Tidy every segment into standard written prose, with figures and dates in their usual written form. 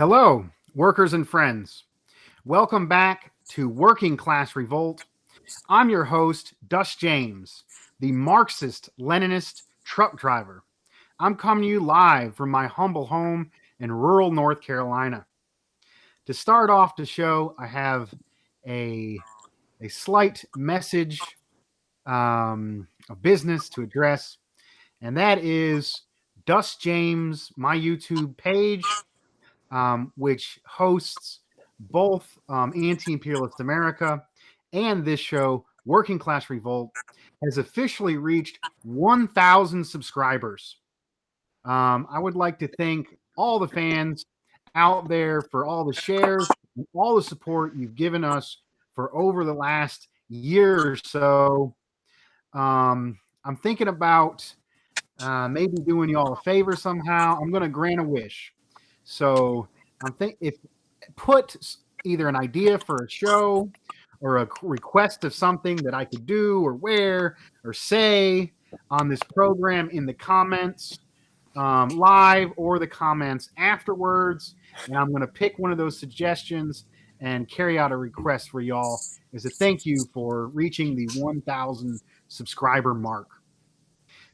Hello, workers and friends. Welcome back to Working Class Revolt. I'm your host, Dust James, the Marxist Leninist truck driver. I'm coming to you live from my humble home in rural North Carolina. To start off the show, I have a slight message of business to address, and that is Dust James, my YouTube page, which hosts both Anti-Imperialist America and this show, Working Class Revolt, has officially reached 1,000 subscribers. I would like to thank all the fans out there for all the shares and all the support you've given us for over the last year or so. I'm thinking about maybe doing you all a favor somehow. I'm going to grant a wish. So if put either an idea for a show or a request of something that I could do or wear or say on this program in the comments live or the comments afterwards. And I'm going to pick one of those suggestions and carry out a request for y'all as a thank you for reaching the 1,000 subscriber mark.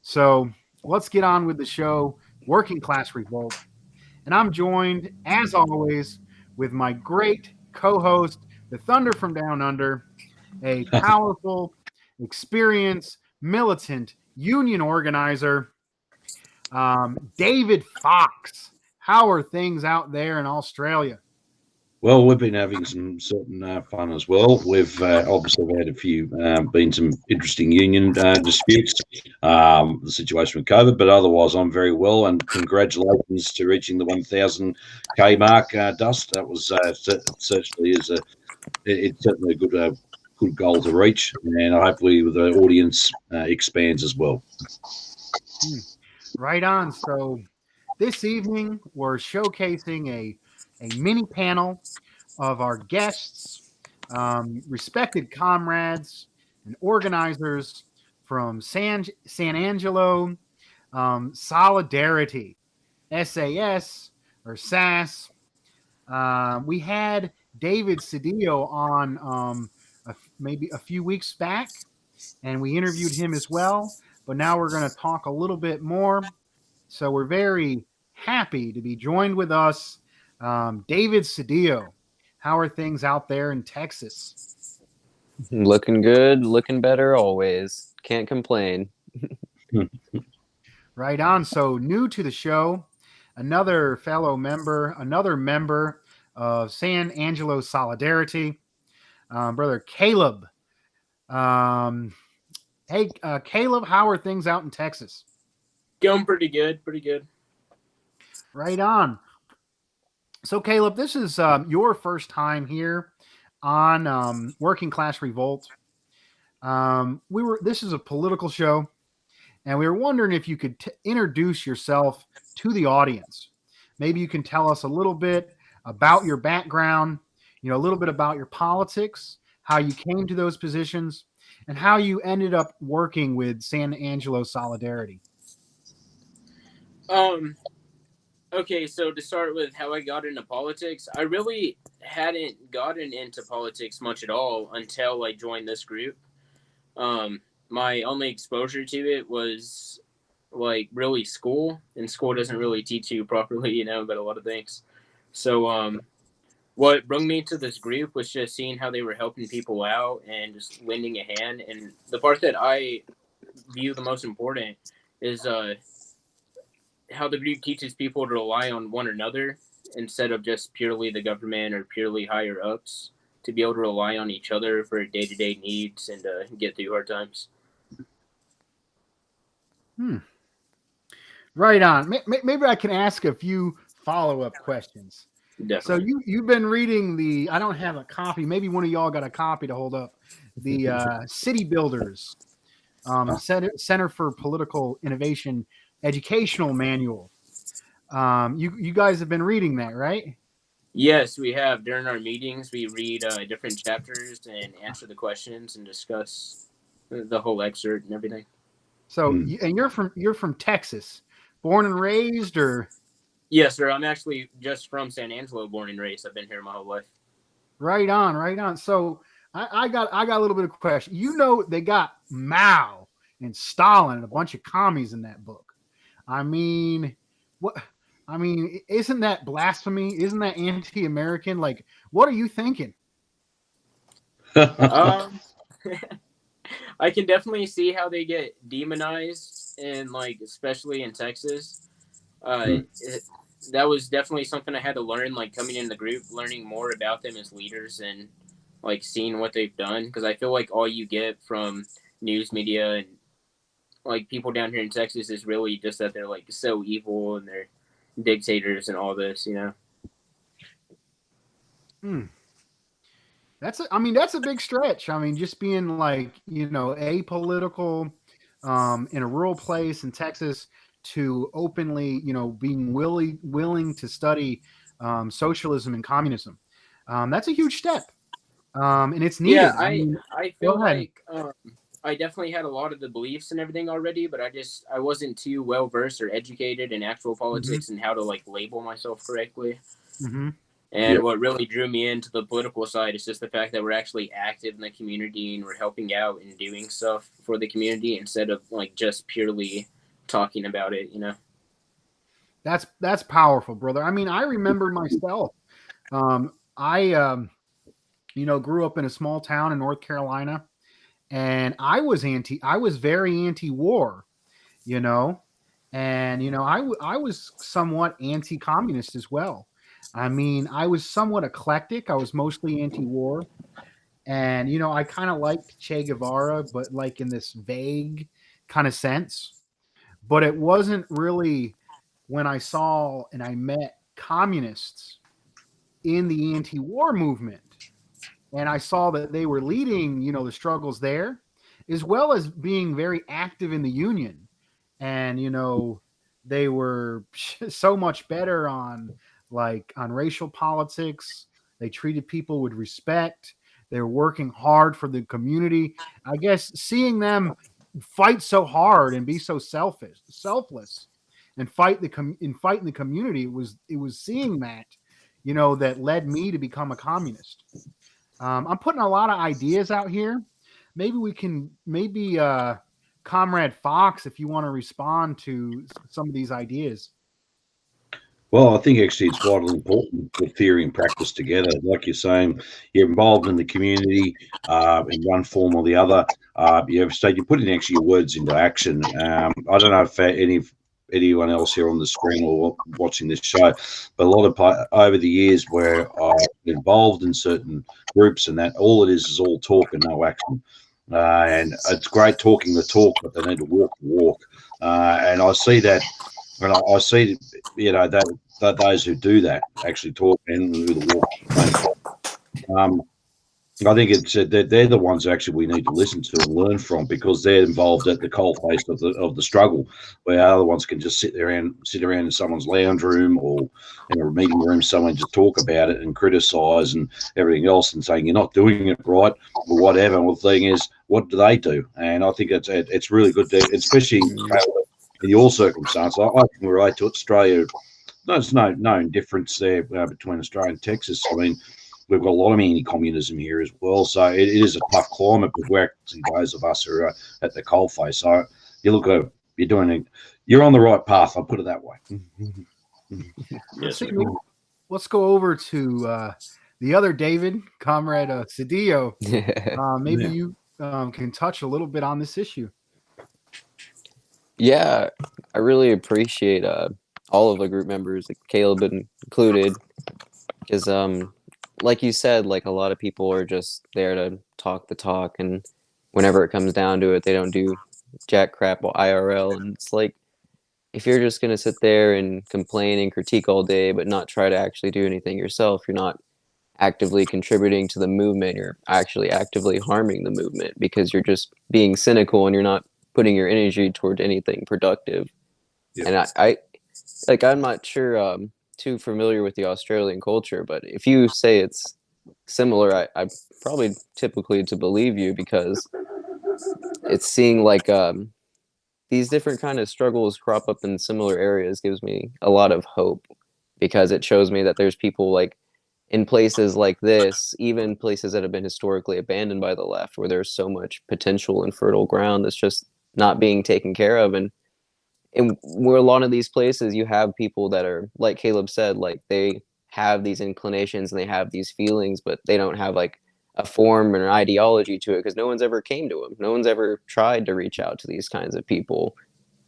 So let's get on with the show, Working Class Revolt. And I'm joined, as always, with my great co host, the Thunder from Down Under, a powerful, experienced, militant union organizer, David Fox. How are things out there in Australia? Well, we've been having some certain fun as well. We've obviously had a few, been some interesting union disputes, the situation with COVID, but otherwise I'm very well. And congratulations to reaching the 1,000K mark, Dust. That was it's certainly a good goal to reach, and hopefully the audience expands as well. Right on. So this evening we're showcasing a mini panel of our guests, respected comrades and organizers from San Angelo, Solidarity, SAS or SAS. We had David Cedillo on maybe a few weeks back, and we interviewed him as well. But now we're going to talk a little bit more. So we're very happy to be joined with us, David Cedillo. How are things out there in Texas? Looking good, looking better always. Can't complain. Right on. So new to the show, another member of San Angelo Solidarity, brother Caleb. Hey, Caleb, how are things out in Texas? Going pretty good, pretty good. Right on. So, Caleb, this is your first time here on Working Class Revolt. This is a political show, and we were wondering if you could introduce yourself to the audience. Maybe you can tell us a little bit about your background, a little bit about your politics, how you came to those positions, and how you ended up working with San Angelo Solidarity. Okay, so to start with how I got into politics, I really hadn't gotten into politics much at all until I joined this group. My only exposure to it was really school, and school doesn't really teach you properly, about a lot of things. So what brought me to this group was just seeing how they were helping people out and just lending a hand. And the part that I view the most important is how the group teaches people to rely on one another instead of just purely the government or purely higher ups, to be able to rely on each other for day-to-day needs and get through hard times. Right on. Maybe I can ask a few follow-up questions. Definitely. So you've been reading I don't have a copy. Maybe one of y'all got a copy to hold up. The City Builders Center for Political Innovation Educational Manual. You guys have been reading that, right? Yes, we have. During our meetings, we read different chapters and answer the questions and discuss the whole excerpt and everything. So, and you're from Texas, born and raised, or? Yes, sir. I'm actually just from San Angelo, born and raised. I've been here my whole life. Right on, right on. So I got a little bit of a question. You know, they got Mao and Stalin and a bunch of commies in that book. I mean, what? I mean, isn't that blasphemy? Isn't that anti-American? Like, what are you thinking? Um, I can definitely see how they get demonized, and like especially in Texas. That was definitely something I had to learn, like coming in the group, learning more about them as leaders, and like seeing what they've done. Because I feel like all you get from news media and like people down here in Texas is really just that they're like so evil and they're dictators and all this, you know. I mean, that's a big stretch. I mean, just being like, you know, apolitical in a rural place in Texas to openly, you know, being willing to study socialism and communism. That's a huge step. And it's Yeah, needed. I mean, I go feel ahead. like I definitely had a lot of the beliefs and everything already, but I wasn't too well versed or educated in actual politics and how to like label myself correctly. Mm-hmm. And what really drew me into the political side is just the fact that we're actually active in the community and we're helping out and doing stuff for the community instead of like just purely talking about it, you know. That's powerful, brother. I mean, I remember myself. I you know, grew up in a small town in North Carolina, and I was very anti-war, you know, and you know, I was somewhat anti-communist as well. I mean, I was somewhat eclectic. I was mostly anti-war, and you know, I kind of liked Che Guevara, but like in this vague kind of sense. But it wasn't really when I saw and I met communists in the anti-war movement, and I saw that they were leading, you know, the struggles there, as well as being very active in the union. And you know, they were so much better on racial politics. They treated people with respect. They're working hard for the community. I guess seeing them fight so hard and be so selfless, and fight in the community, it was seeing that, you know, that led me to become a communist. I'm putting a lot of ideas out here. Maybe Comrade Fox, if you want to respond to some of these ideas. Well, I think actually it's vitally important to put theory and practice together. Like you're saying, you're involved in the community in one form or the other. You're putting actually your words into action. I don't know if anyone else here on the screen or watching this show, but a lot of over the years where I've been involved in certain groups and that all it is all talk and no action. And it's great talking the talk, but they need to walk the walk. And I see that. And I see, you know, that those who do that actually talk and do the walk. I think it's they're the ones actually we need to listen to and learn from because they're involved at the coalface of the struggle, where other ones can just sit around in someone's lounge room or in a meeting room, someone just talk about it and criticize and everything else and saying you're not doing it right or whatever. Well, the thing is, what do they do? And I think it's really good, especially in your circumstance. I can relate to it. Australia. There's no difference there between Australia and Texas. I mean, we've got a lot of anti-communism here as well, so it is a tough climate. But we're actually those of us who are at the coalface. So you look at you're on the right path. I'll put it that way. Yes, sir. Let's go over to the other David, Comrade Cedillo. Maybe you can touch a little bit on this issue. Yeah, I really appreciate all of the group members, like Caleb included, because like you said, like a lot of people are just there to talk the talk, and whenever it comes down to it, they don't do jack crap IRL. And it's like, if you're just gonna sit there and complain and critique all day, but not try to actually do anything yourself, you're not actively contributing to the movement. You're actually actively harming the movement because you're just being cynical and you're not putting your energy toward anything productive. Yep. And I like, I'm not sure too familiar with the Australian culture, but if you say it's similar, I probably typically to believe you, because it's seeing like these different kind of struggles crop up in similar areas gives me a lot of hope. because it shows me that there's people like in places like this, even places that have been historically abandoned by the left, where there's so much potential and fertile ground that's just not being taken care of. And where a lot of these places, you have people that are, like Caleb said, like they have these inclinations and they have these feelings, but they don't have like a form and an ideology to it, because no one's ever came to them. No one's ever tried to reach out to these kinds of people.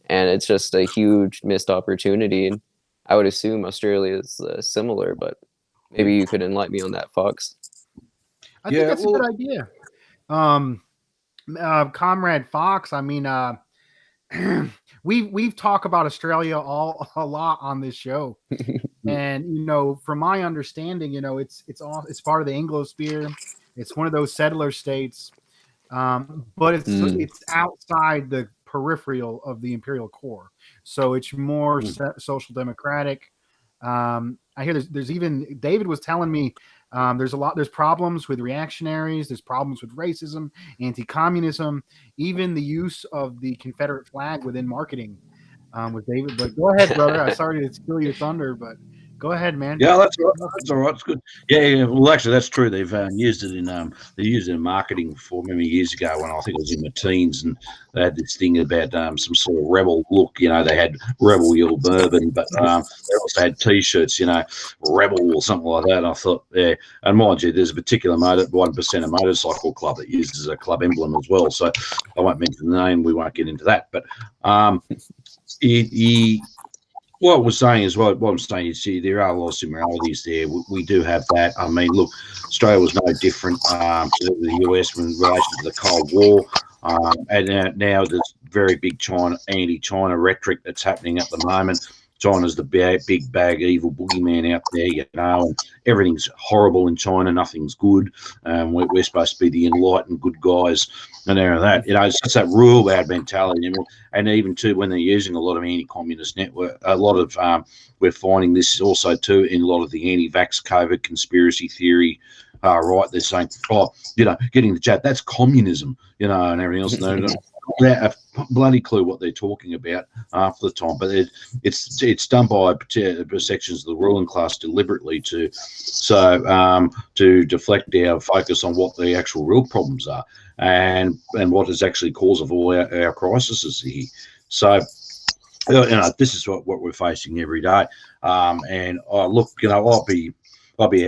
And it's just a huge missed opportunity. And I would assume Australia is similar, but maybe you could enlighten me on that, Fox. I think that's a good idea. Comrade Fox, I mean, we've talked about Australia a lot on this show. And, you know, from my understanding, you know, it's part of the Anglosphere. It's one of those settler states, but it's outside the peripheral of the imperial core. So it's more social democratic. I hear there's even, David was telling me, there's problems with reactionaries, there's problems with racism, anti-communism, even the use of the Confederate flag within marketing, with David. But go ahead, brother. I'm sorry to steal your thunder, but go ahead, man. Yeah, that's all right. That's all right. It's good. Yeah. Well, actually, that's true. They've used it in marketing for many years ago when I think it was in my teens, and they had this thing about some sort of rebel look. You know, they had Rebel Yell Bourbon, but they also had T-shirts. You know, Rebel or something like that. And I thought, yeah. And mind you, there's a particular 1% motorcycle club that uses a club emblem as well. So I won't mention the name. We won't get into that. But what I'm saying is, there are a lot of similarities there. We do have that. I mean, look, Australia was no different to the US in relation to the Cold War. And now there's very big anti-China rhetoric that's happening at the moment. China's the big bag evil boogeyman out there, you know, and everything's horrible in China. Nothing's good. We're supposed to be the enlightened good guys and all of that. You know, it's just that real bad mentality. And even too, when they're using a lot of anti-communist network, a lot of we're finding this also too in a lot of the anti-vax COVID conspiracy theory. Right, they're saying, oh, you know, getting the jab, that's communism, you know, and everything else. They have bloody clue what they're talking about half the time, but it's done by sections of the ruling class deliberately to deflect our focus on what the actual real problems are and what is actually cause of all our crises here. So, you know, this is what we're facing every day. And look, you know, I'll be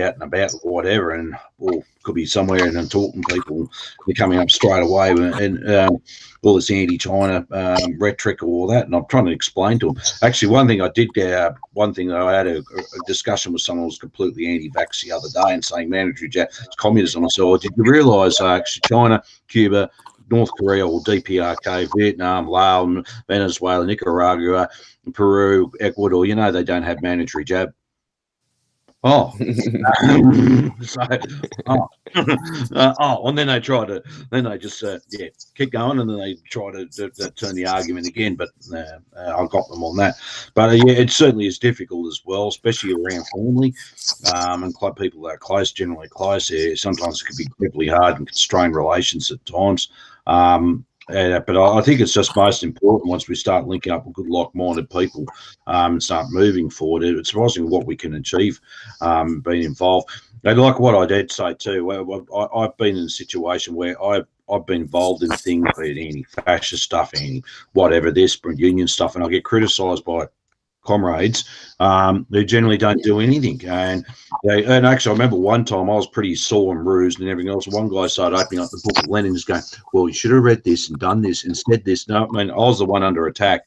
out and about or whatever, and or could be somewhere and talking to people. They're coming up straight away and all this anti-China rhetoric or all that, and I'm trying to explain to them. Actually, one thing I had a discussion with someone who was completely anti-vax the other day and saying mandatory jab is communism. I said, oh, did you realise actually China, Cuba, North Korea or DPRK, Vietnam, Laos, Venezuela, Nicaragua, Peru, Ecuador, you know, they don't have mandatory jab. Oh, and then they try to, just keep going, and then they try to turn the argument again. But I got them on that. But yeah, it certainly is difficult as well, especially around family and club people that are close, generally close. Sometimes it can be incredibly hard and constrain relations at times. But I think it's just most important once we start linking up with good like-minded people and start moving forward. It's surprising what we can achieve being involved. And like what I did say too, I've been in a situation where I've been involved in things, anti-fascist stuff, whatever, this union stuff, and I get criticised by comrades who generally don't do anything. And actually, I remember one time I was pretty sore and bruised and everything else. One guy started opening up the book of Lenin, just going, well, you should have read this and done this instead this. No, I mean, I was the one under attack.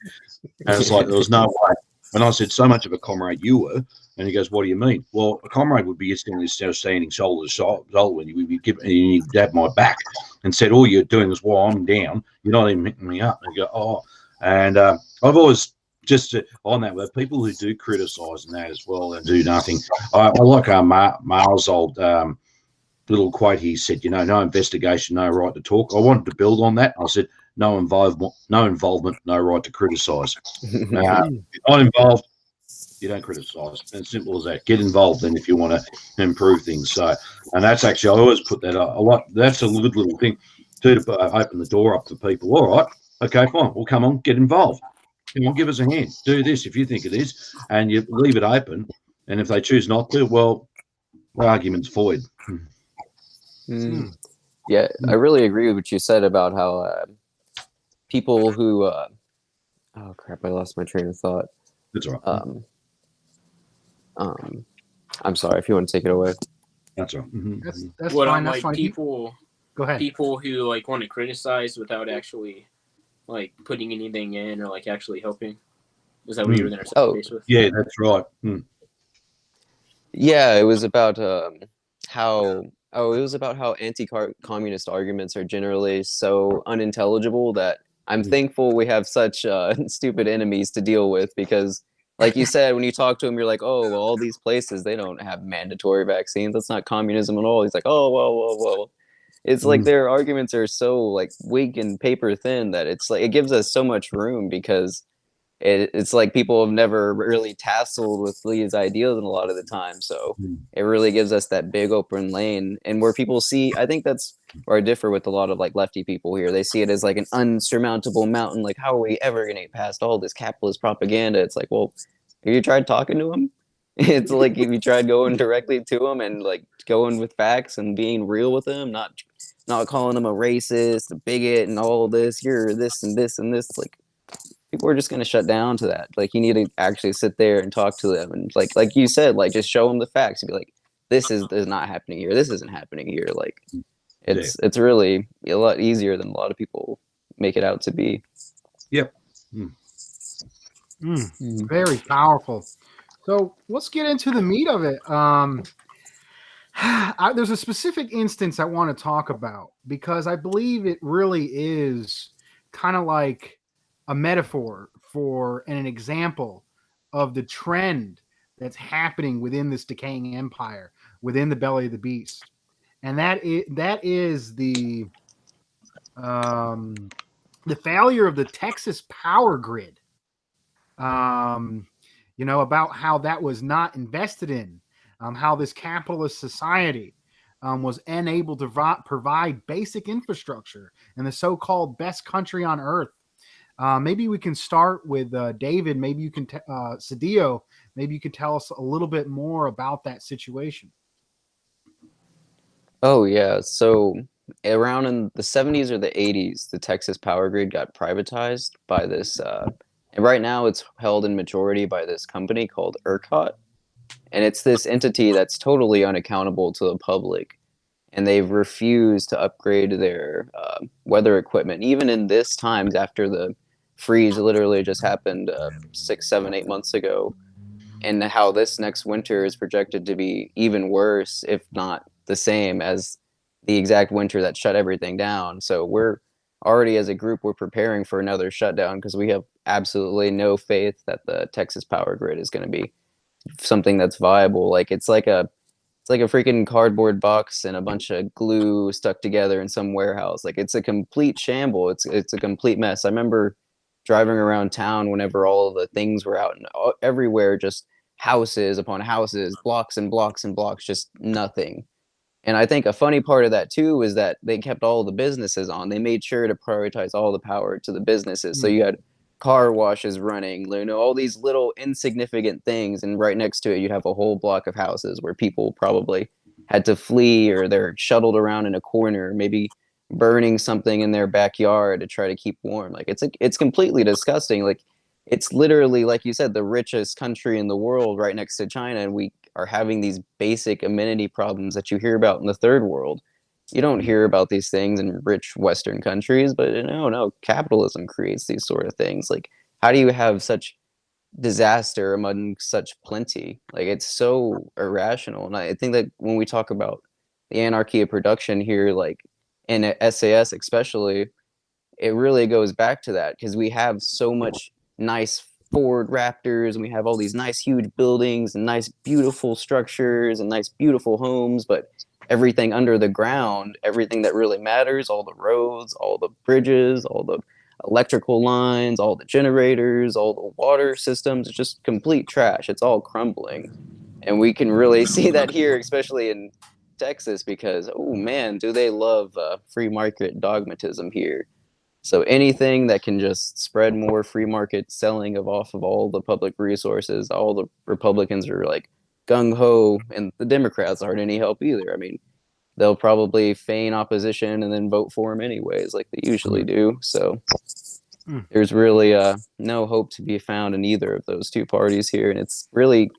And it's like, there was no way. And I said, so much of a comrade you were. And he goes, what do you mean? Well, a comrade would be standing shoulder to shoulder when you would be giving, and you dab my back and said, all you're doing is while I'm down, you're not even picking me up. And you go, oh. And I've always, just on that, with people who do criticise and that as well and do nothing. I like Mar's old little quote. He said, you know, no investigation, no right to talk. I wanted to build on that. I said, no involvement, no right to criticise. Not involved, you don't criticise. As simple as that. Get involved then if you want to improve things. So, and that's actually, I always put that up a lot. That's a good little thing too, to open the door up to people. All right, okay, fine. Well, come on, get involved. You know, give us a hand. Do this if you think it is, and you leave it open. And if they choose not to, well, the argument's void. Yeah, I really agree with what you said about how people who oh crap, I lost my train of thought. That's all right. I'm sorry if you want to take it away. That's all right. That's What fine. on That's like fine. people Go ahead. people who like want to criticize without actually like putting anything in or like actually helping? Is that what you were going to Oh. face with? Yeah, that's right. Yeah, it was about how anti-communist arguments are generally so unintelligible that I'm thankful we have such stupid enemies to deal with, because like you said, when you talk to them, you're like, oh, well, all these places, they don't have mandatory vaccines. That's not communism at all. He's like, oh, well. It's like their arguments are so like weak and paper thin that it's like it gives us so much room, because it's like people have never really tasseled with these ideas in a lot of the time. So it really gives us that big open lane, and where people see, I think that's where I differ with a lot of like lefty people here. They see it as like an unsurmountable mountain. Like, how are we ever going to get past all this capitalist propaganda? It's like, well, have you tried talking to them? It's like, if you tried going directly to them and like going with facts and being real with them, not calling them a racist, a bigot, and all this, you're this and this and this, like, people are just going to shut down to that. Like, you need to actually sit there and talk to them, and like you said, like, just show them the facts and be like, this is not happening here, this isn't happening here. Like, it's really a lot easier than a lot of people make it out to be. Yep. Very powerful. So let's get into the meat of it. There's a specific instance I want to talk about, because I believe it really is kind of like a metaphor for and an example of the trend that's happening within this decaying empire, within the belly of the beast. And that is the failure of the Texas power grid. About how that was not invested in, how this capitalist society was unable to provide basic infrastructure in the so-called best country on earth. Maybe we can start with David. Maybe you can, Cedillo, maybe you could tell us a little bit more about that situation. Oh, yeah. So around in the 70s or the 80s, the Texas power grid got privatized by this, and right now it's held in majority by this company called ERCOT. And it's this entity that's totally unaccountable to the public. And they've refused to upgrade their weather equipment, even in this times after the freeze literally just happened 6, 7, 8 months ago. And how this next winter is projected to be even worse, if not the same as the exact winter that shut everything down. So we're already, as a group, we're preparing for another shutdown, because we have absolutely no faith that the Texas power grid is going to be something that's viable. Like, it's like a freaking cardboard box and a bunch of glue stuck together in some warehouse. Like, it's a complete shamble. It's a complete mess. I remember driving around town whenever all of the things were out, and everywhere, just houses upon houses, blocks and blocks and blocks, just nothing. And I think a funny part of that too is that they kept all the businesses on. They made sure to prioritize all the power to the businesses. So you had car washes running, all these little insignificant things, and right next to it you'd have a whole block of houses where people probably had to flee, or they're shuttled around in a corner, maybe burning something in their backyard to try to keep warm. Like, it's completely disgusting. Like, it's literally, like you said, the richest country in the world right next to China, and we are having these basic amenity problems that you hear about in the third world. You don't hear about these things in rich Western countries, but no, capitalism creates these sort of things. Like, how do you have such disaster among such plenty? Like, it's so irrational. And I think that when we talk about the anarchy of production here, like in SAS especially, it really goes back to that, because we have so much nice Ford Raptors, and we have all these nice huge buildings and nice beautiful structures and nice beautiful homes, but everything under the ground, everything that really matters, all the roads, all the bridges, all the electrical lines, all the generators, all the water systems, it's just complete trash. It's all crumbling. And we can really see that here, especially in Texas, because, oh man, do they love free market dogmatism here. So anything that can just spread more free market selling off of all the public resources, all the Republicans are like gung-ho, and the Democrats aren't any help either. I mean, they'll probably feign opposition and then vote for him anyways, like they usually do. So there's really no hope to be found in either of those two parties here. And it's really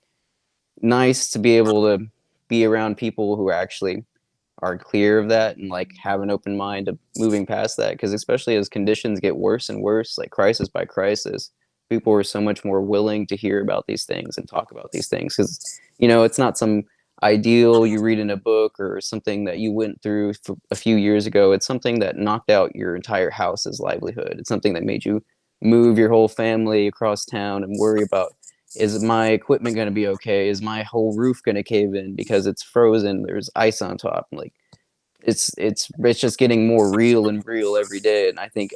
nice to be able to be around people who actually are clear of that and like have an open mind of moving past that, because especially as conditions get worse and worse, like crisis by crisis, people are so much more willing to hear about these things and talk about these things, because it's not some ideal you read in a book or something that you went through for a few years ago. It's something that knocked out your entire house's livelihood. It's something that made you move your whole family across town and worry about, is my equipment going to be okay? Is my whole roof going to cave in because it's frozen? There's ice on top. Like it's just getting more real and real every day. And I think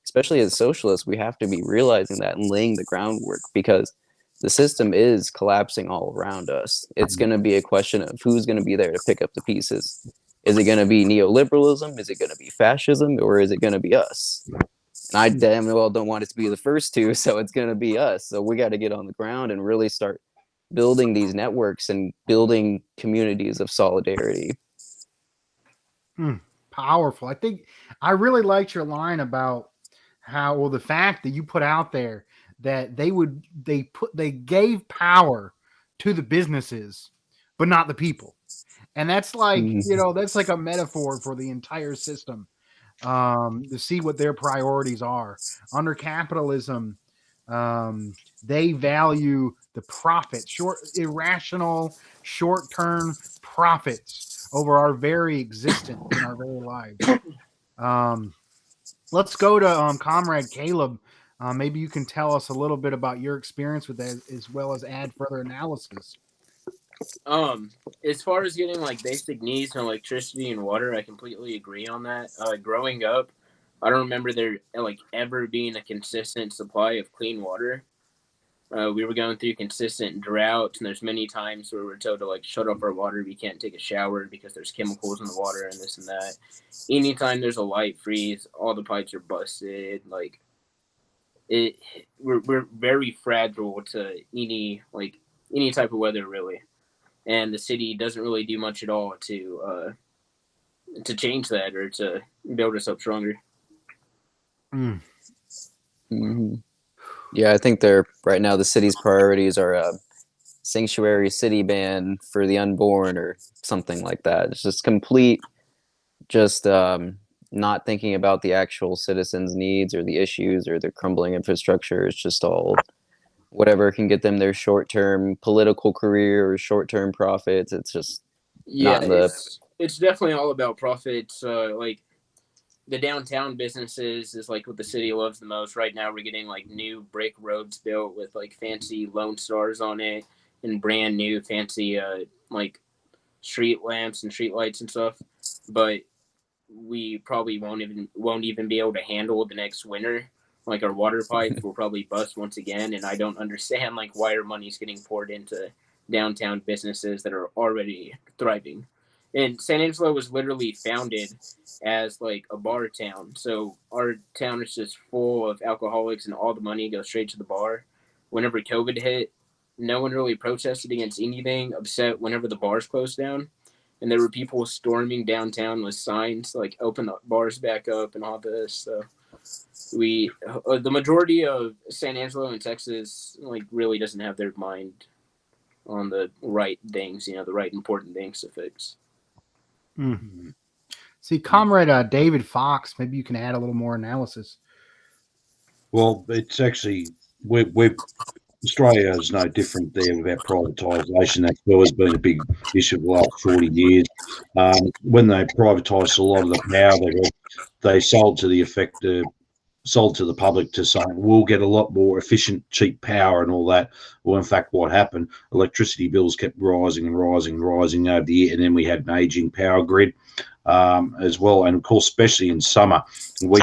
especially as socialists, we have to be realizing that and laying the groundwork, because the system is collapsing all around us. It's going to be a question of who's going to be there to pick up the pieces. Is it going to be neoliberalism? Is it going to be fascism? Or is it going to be us? And I damn well don't want it to be the first two, so it's going to be us. So we got to get on the ground and really start building these networks and building communities of solidarity. Powerful. I think I really liked your line about how, well, the fact that you put out there that they gave power to the businesses, but not the people. And that's like, that's like a metaphor for the entire system. To see what their priorities are. Under capitalism, they value the profit, irrational, short-term profits over our very existence in our very lives. Let's go to Comrade Caleb. Maybe you can tell us a little bit about your experience with that, as well as add further analysis. As far as getting like basic needs and electricity and water, I completely agree on that. Growing up, I don't remember there like ever being a consistent supply of clean water. We were going through consistent droughts, and there's many times where we're told to like shut off our water. We can't take a shower because there's chemicals in the water and this and that. Anytime there's a light freeze, all the pipes are busted. Like we're very fragile to any type of weather, really. And the city doesn't really do much at all to change that or to build us up stronger. Mm-hmm. Yeah, I think right now the city's priorities are a sanctuary city ban for the unborn or something like that. It's just complete, not thinking about the actual citizens' needs or the issues or the crumbling infrastructure. It's just all whatever can get them their short-term political career or short-term profits. It's just it's definitely all about profits. Like the downtown businesses is like what the city loves the most. Right now we're getting like new brick roads built with like fancy Lone Stars on it and brand new fancy like street lamps and street lights and stuff. But we probably won't even be able to handle the next winter. Like our water pipes will probably bust once again, and I don't understand like why our money's getting poured into downtown businesses that are already thriving. And San Angelo was literally founded as like a bar town, so our town is just full of alcoholics, and all the money goes straight to the bar. Whenever COVID hit, no one really protested against anything, except whenever the bars closed down, and there were people storming downtown with signs like "Open the bars back up" and all this. So the majority of San Angelo and Texas like really doesn't have their mind on the right things, the right important things to fix. Mm-hmm. See, Comrade David Fox, maybe you can add a little more analysis. Well, it's actually Australia is no different there about privatisation. That's always been a big issue for the last 40 years. When they privatised a lot of the power, they sold to the public to say we'll get a lot more efficient, cheap power and all that. Well, in fact, what happened? Electricity bills kept rising and rising and rising over the year, and then we had an aging power grid as well. And of course, especially in summer, we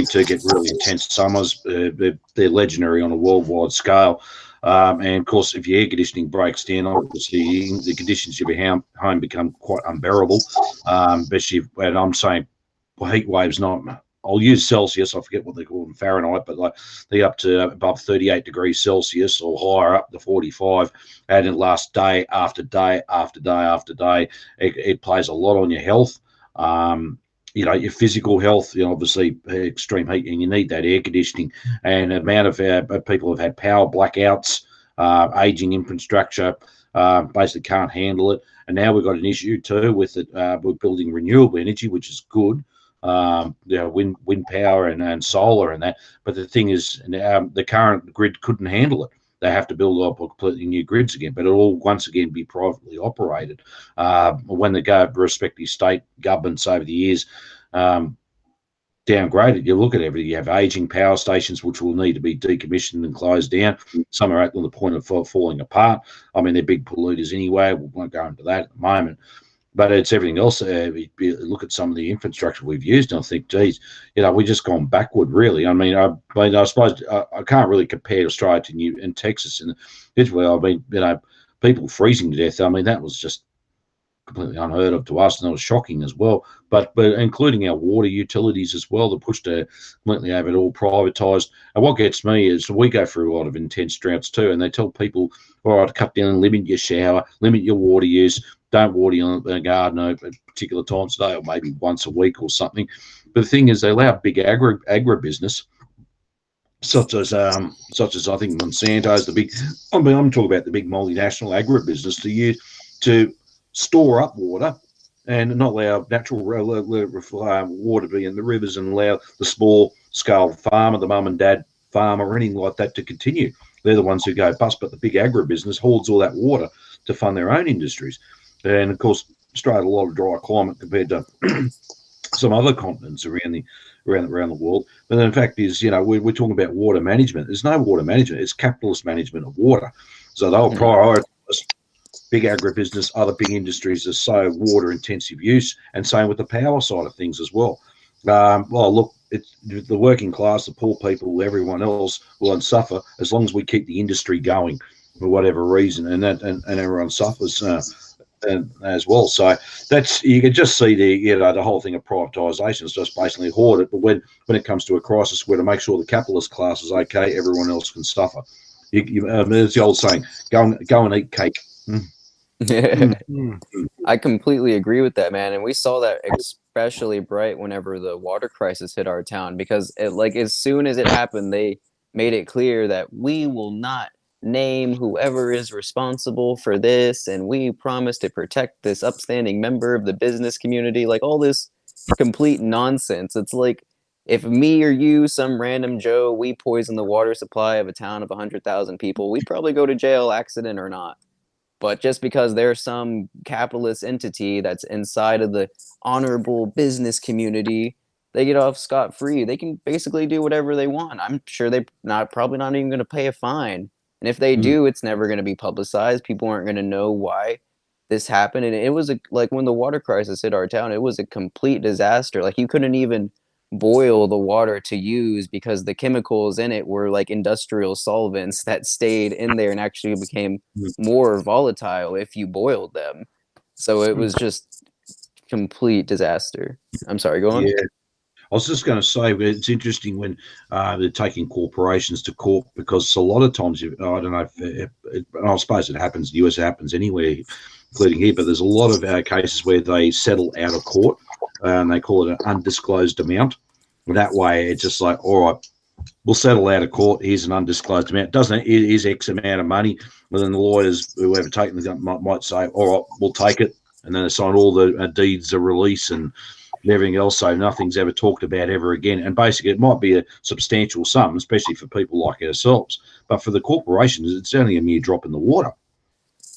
too get really intense summers. They're legendary on a worldwide scale. And of course, if your air conditioning breaks down, obviously the conditions of your home become quite unbearable. Especially, and I'm saying heat waves, not I'll use Celsius. I forget what they call them, Fahrenheit, but like they're up to above 38 degrees Celsius or higher, up to 45, and it lasts day after day after day after day. It plays a lot on your health. Your physical health, obviously extreme heat, and you need that air conditioning. And the amount of people have had power blackouts, aging infrastructure, basically can't handle it. And now we've got an issue too with it. We're building renewable energy, which is good. Wind power and solar and that. But the thing is, the current grid couldn't handle it. They have to build up completely new grids again, but it'll all once again be privately operated. When the respective state governments over the years downgraded, you look at everything. You have aging power stations which will need to be decommissioned and closed down. Some are at the point of falling apart. I mean, they're big polluters anyway. We won't go into that at the moment. But it's everything else. You look at some of the infrastructure we've used, and I think, geez, we've just gone backward, really. I mean, I suppose I can't really compare Australia to Texas. And people freezing to death. I mean, that was just completely unheard of to us, and that was shocking as well. But including our water utilities as well, they pushed to completely have it all privatised. And what gets me is we go through a lot of intense droughts too, and they tell people, all right, cut down and limit your shower, limit your water use. Don't water your garden at particular times of day, or maybe once a week or something. But the thing is, they allow big agribusiness, such as I think Monsanto's the big. I'm talking about the big multinational agribusiness to store up water and not allow natural water to be in the rivers, and allow the small scale farmer, the mum and dad farm or anything like that to continue. They're the ones who go bust, but the big agribusiness hoards all that water to fund their own industries. And of course, Australia had a lot of dry climate compared to some other continents around the world. But then the fact is, we're talking about water management. There's no water management. It's capitalist management of water. So they'll prioritise big agribusiness, other big industries are so water intensive use, and same with the power side of things as well. Look, it's the working class, the poor people, everyone else will suffer as long as we keep the industry going for whatever reason, and everyone suffers. As well, so that's, you can just see the whole thing of privatisation is just basically hoard it. But when it comes to a crisis, where to make sure the capitalist class is okay, everyone else can suffer. There's the old saying, go and eat cake. I completely agree with that, man. And we saw that especially bright whenever the water crisis hit our town, because as soon as it happened, they made it clear that we will not name whoever is responsible for this, and we promise to protect this upstanding member of the business community. Like, all this complete nonsense. It's like, if me or you, some random Joe, we poison the water supply of a town of 100,000 people, we probably go to jail, accident or not. But just because there's some capitalist entity that's inside of the honorable business community, they get off scot-free. They can basically do whatever they want. I'm sure they're probably not even going to pay a fine. And if they do, it's never going to be publicized. People aren't going to know why this happened. And it was like when the water crisis hit our town, it was a complete disaster. Like, you couldn't even boil the water to use because the chemicals in it were like industrial solvents that stayed in there and actually became more volatile if you boiled them. So it was just complete disaster. I'm sorry, go on. Yeah. I was just going to say, it's interesting when they're taking corporations to court, because a lot of times, I don't know I suppose it happens in the US, it happens anywhere, including here, but there's a lot of cases where they settle out of court, and they call it an undisclosed amount. And that way, it's just like, all right, we'll settle out of court. Here's an undisclosed amount. It is X amount of money. But then the lawyers, whoever taken the gun, might say, all right, we'll take it. And then they sign all the deeds of release and everything else, so nothing's ever talked about ever again. And basically, it might be a substantial sum, especially for people like ourselves. But for the corporations, it's only a mere drop in the water.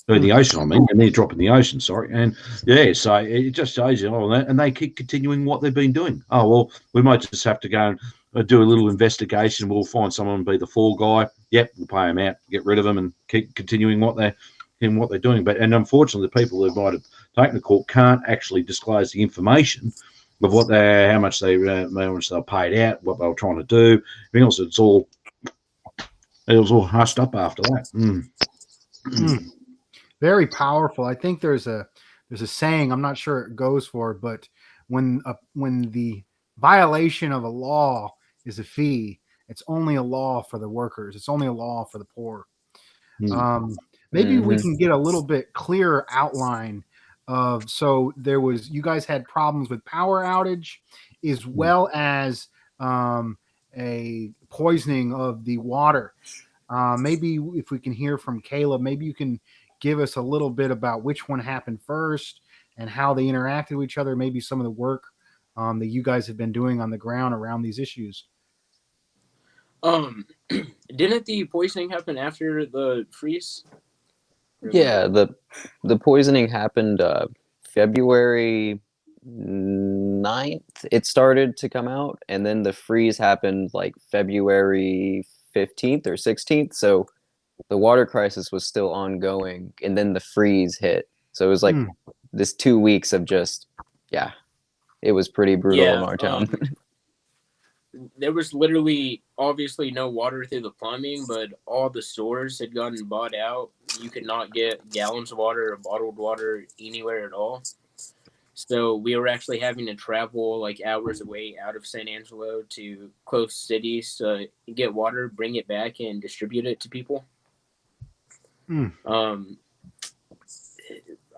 In the ocean, I mean, a mere drop in the ocean, sorry. And yeah, so it just shows you all that. And they keep continuing what they've been doing. Oh, well, we might just have to go and do a little investigation. We'll find someone to be the fall guy. Yep, we'll pay them out, get rid of them, and keep continuing what they're doing. And unfortunately, the people who might have taken the court can't actually disclose the information of how much they paid out, what they were trying to do. Everything else, it was all hushed up after that. Very powerful. I think there's a saying, I'm not sure it goes for, but when the violation of a law is a fee. It's only a law for the workers. It's only a law for the poor. Maybe we can get a little bit clearer outline of, so there was, you guys had problems with power outage as well as a poisoning of the water. Maybe if we can hear from Caleb, maybe you can give us a little bit about which one happened first and how they interacted with each other, maybe some of the work that you guys have been doing on the ground around these issues. Didn't the poisoning happen after the freeze? Yeah, the poisoning happened February 9th. It started to come out, and then the freeze happened like February 15th or 16th. So the water crisis was still ongoing, and then the freeze hit. So it was like this 2 weeks of just, yeah, it was pretty brutal in our town. There was literally obviously no water through the plumbing, but all the stores had gotten bought out. You could not get gallons of water or bottled water anywhere at all. So we were actually having to travel like hours away out of San Angelo to close cities to get water, bring it back, and distribute it to people.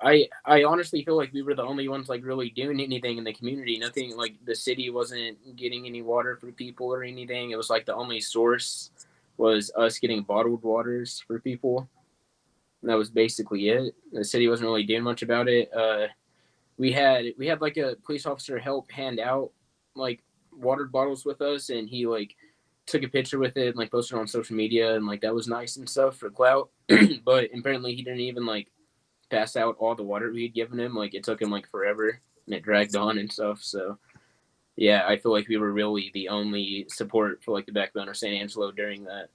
I honestly feel like we were the only ones like really doing anything in the community. Nothing, like the city wasn't getting any water for people or anything. It was like the only source was us getting bottled waters for people. And that was basically it. The city wasn't really doing much about it. We had like a police officer help hand out like water bottles with us, and he like took a picture with it and like posted it on social media, and like that was nice and stuff for clout. But apparently he didn't even like pass out all the water we had given him. Like it took him like forever, and it dragged on and stuff. So yeah, I feel like we were really the only support for like the backbone of San Angelo during that.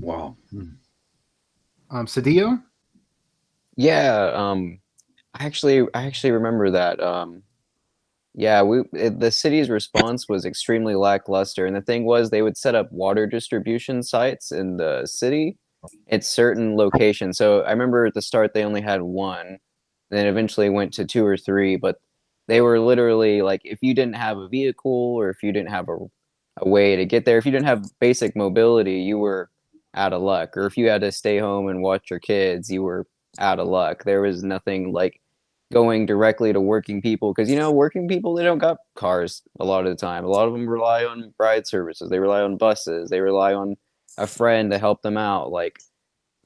Wow. Sadio? Yeah, I actually remember that. Yeah, the city's response was extremely lackluster, and the thing was they would set up water distribution sites in the city at certain locations. So I remember at the start they only had one, then eventually went to 2 or 3, but they were literally like, if you didn't have a vehicle or if you didn't have a way to get there, if you didn't have basic mobility, you were out of luck. Or if you had to stay home and watch your kids, you were out of luck. There was nothing like going directly to working people, because working people, they don't got cars a lot of the time. A lot of them rely on ride services, they rely on buses, they rely on a friend to help them out. Like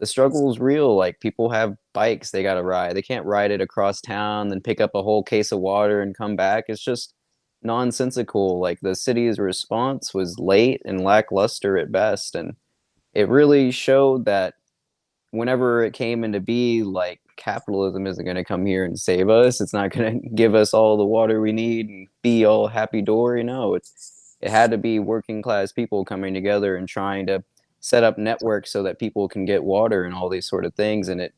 the struggle is real. Like people have bikes they got to ride, they can't ride it across town then pick up a whole case of water and come back. It's just nonsensical. Like the city's response was late and lackluster at best, and it really showed that whenever it came into be, like capitalism isn't going to come here and save us. It's not going to give us all the water we need and be all happy dory. It had to be working class people coming together and trying to set up networks so that people can get water and all these sort of things. And it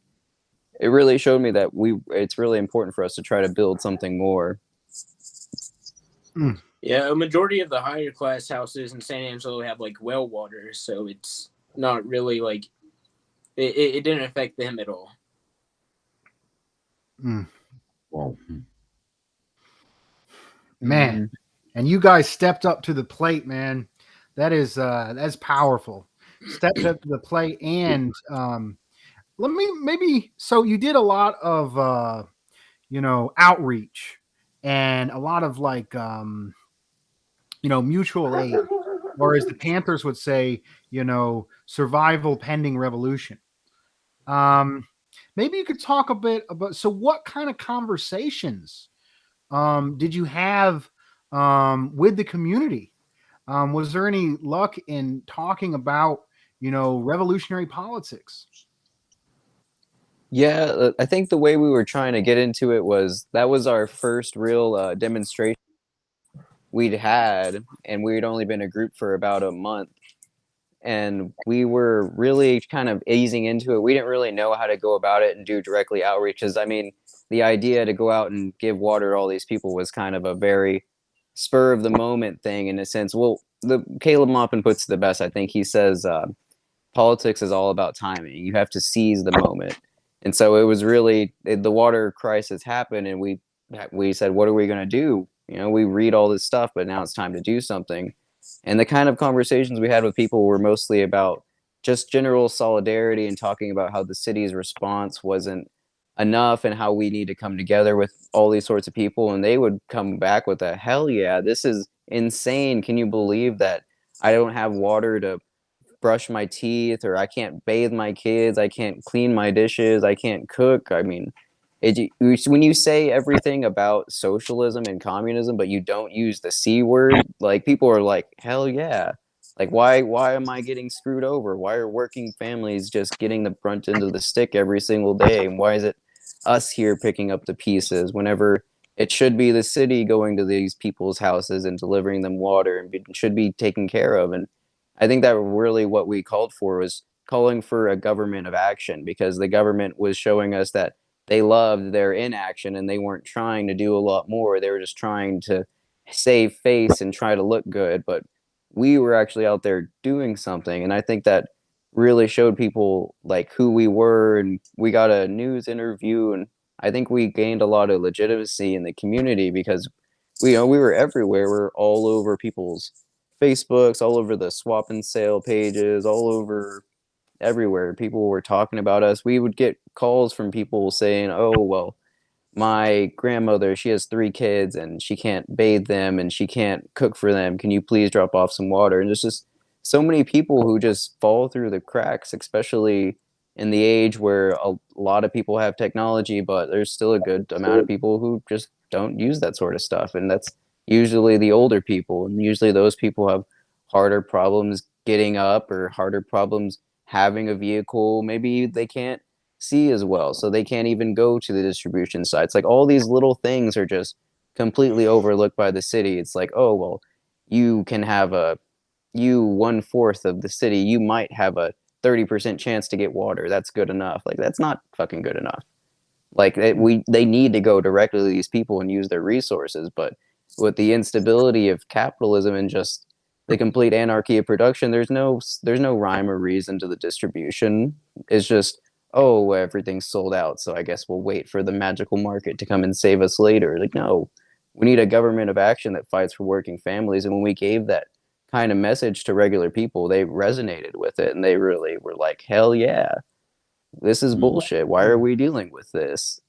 really showed me that it's really important for us to try to build something more. Yeah, a majority of the higher class houses in San Angelo have like well water, so it's not really like it didn't affect them at all. Wow. Man, and you guys stepped up to the plate, man. That's powerful. Stepped up to the plate, and so you did a lot of outreach and a lot of like mutual aid, or as the Panthers would say, survival pending revolution. Maybe you could talk a bit about, so what kind of conversations did you have with the community? Was there any luck in talking about, revolutionary politics? Yeah, I think the way we were trying to get into it was that was our first real demonstration we'd had, and we'd only been a group for about a month. And we were really kind of easing into it. We didn't really know how to go about it and do directly outreaches. I mean, the idea to go out and give water to all these people was kind of a very spur of the moment thing in a sense. Well, Caleb Maupin puts it the best. I think he says politics is all about timing. You have to seize the moment. And so it was really the water crisis happened, and we said, what are we going to do? You know, we read all this stuff, but now it's time to do something. And the kind of conversations we had with people were mostly about just general solidarity and talking about how the city's response wasn't enough and how we need to come together with all these sorts of people. And they would come back with a, hell yeah, this is insane. Can you believe that I don't have water to brush my teeth, or I can't bathe my kids, I can't clean my dishes, I can't cook? I mean, when you say everything about socialism and communism, but you don't use the C word, like people are like, hell yeah. Like why am I getting screwed over? Why are working families just getting the brunt end of the stick every single day? And why is it us here picking up the pieces whenever it should be the city going to these people's houses and delivering them water and should be taken care of? And I think that really what we called for was calling for a government of action, because the government was showing us that they loved their inaction and they weren't trying to do a lot more. They were just trying to save face and try to look good. But we were actually out there doing something. And I think that really showed people like who we were, and we got a news interview, and I think we gained a lot of legitimacy in the community because we were everywhere. We're all over people's Facebooks, all over the swap and sale pages, all over everywhere. People were talking about us. We would get calls from people saying, oh, well, my grandmother, she has 3 kids and she can't bathe them and she can't cook for them. Can you please drop off some water? And there's just so many people who just fall through the cracks, especially in the age where a lot of people have technology, but there's still a good amount of people who just don't use that sort of stuff. And that's usually the older people. And usually those people have harder problems getting up or harder problems having a vehicle. Maybe they can't see as well, so they can't even go to the distribution sites. Like all these little things are just completely overlooked by the city. It's like, oh, well, you can have you 1/4 of the city, you might have a 30% chance to get water. That's good enough. Like that's not fucking good enough. Like they need to go directly to these people and use their resources. But with the instability of capitalism and just the complete anarchy of production, there's no rhyme or reason to the distribution. It's just, oh, everything's sold out, so I guess we'll wait for the magical market to come and save us later. Like, no, we need a government of action that fights for working families. And when we gave that kind of message to regular people, they resonated with it, and they really were like, hell yeah, this is bullshit. Why are we dealing with this?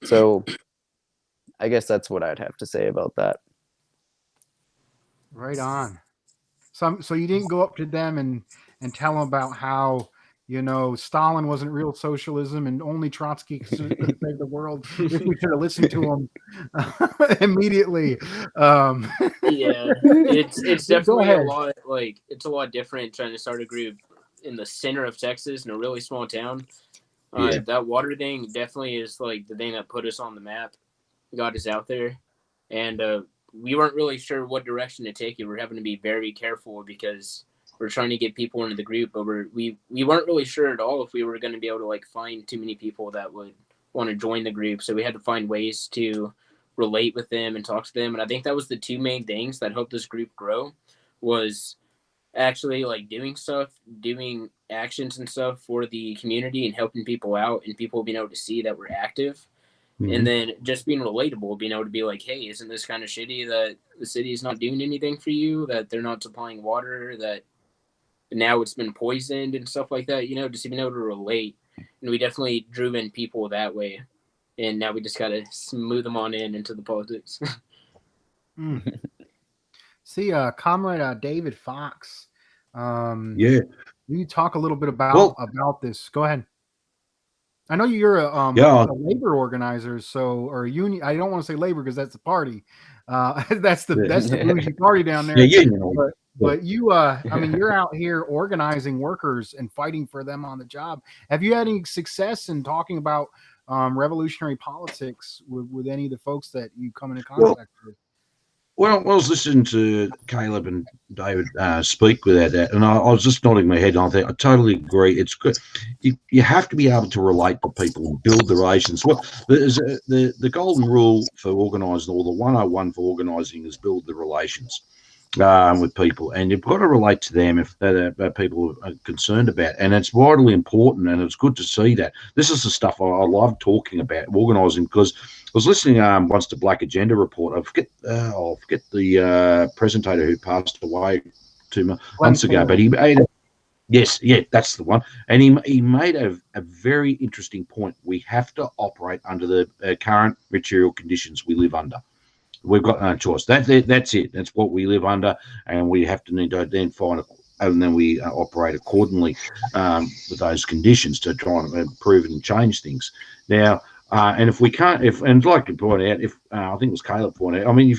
So I guess that's what I'd have to say about that. Right on. So you didn't go up to them and tell them about how, Stalin wasn't real socialism and only Trotsky could save the world. We should have listened to him immediately. Yeah, it's definitely a lot. Like it's a lot different trying to start a group in the center of Texas in a really small town. That water thing definitely is like the thing that put us on the map, got us out there, and we weren't really sure what direction to take it. We're having to be very careful because we're trying to get people into the group, but we weren't really sure at all if we were going to be able to like find too many people that would want to join the group. So we had to find ways to relate with them and talk to them. And I think that was the 2 main things that helped this group grow, was actually like doing actions and stuff for the community and helping people out, and people being able to see that we're active. Mm-hmm. And then just being relatable, being able to be like, hey, isn't this kind of shitty that the city is not doing anything for you, that they're not supplying water, that now it's been poisoned and stuff like that, just being able to relate. And we definitely drew in people that way. And now we just got to smooth them on into the politics. See, Comrade David Fox. Yeah. You talk a little bit about this. Go ahead. I know you're a labor organizer, or a union. I don't want to say labor because that's the party. That's the bougie party down there. Yeah, But you, you're out here organizing workers and fighting for them on the job. Have you had any success in talking about revolutionary politics with any of the folks that you come into contact with? Well, I was listening to Caleb and David speak without that, and I was just nodding my head. And I think I totally agree. It's good. You have to be able to relate to people and build the relations. Well, there's the golden rule for organising, or the 101 for organising, is build the relations. with people, and you've got to relate to them if people are concerned about. And it's vitally important, and it's good to see that. This is the stuff I love talking about, organising, because I was listening once to Black Agenda Report. I forget the presentator who passed away 2 months ago, but he made yes, yeah, that's the one. And he made a very interesting point. We have to operate under the current material conditions we live under. We've got no choice. That's it. That's what we live under, and we have to need to then find it, and then we operate accordingly with those conditions to try and improve and change things. Now, and if we can't, and I'd like to point out, if I think it was Caleb pointed out, I mean,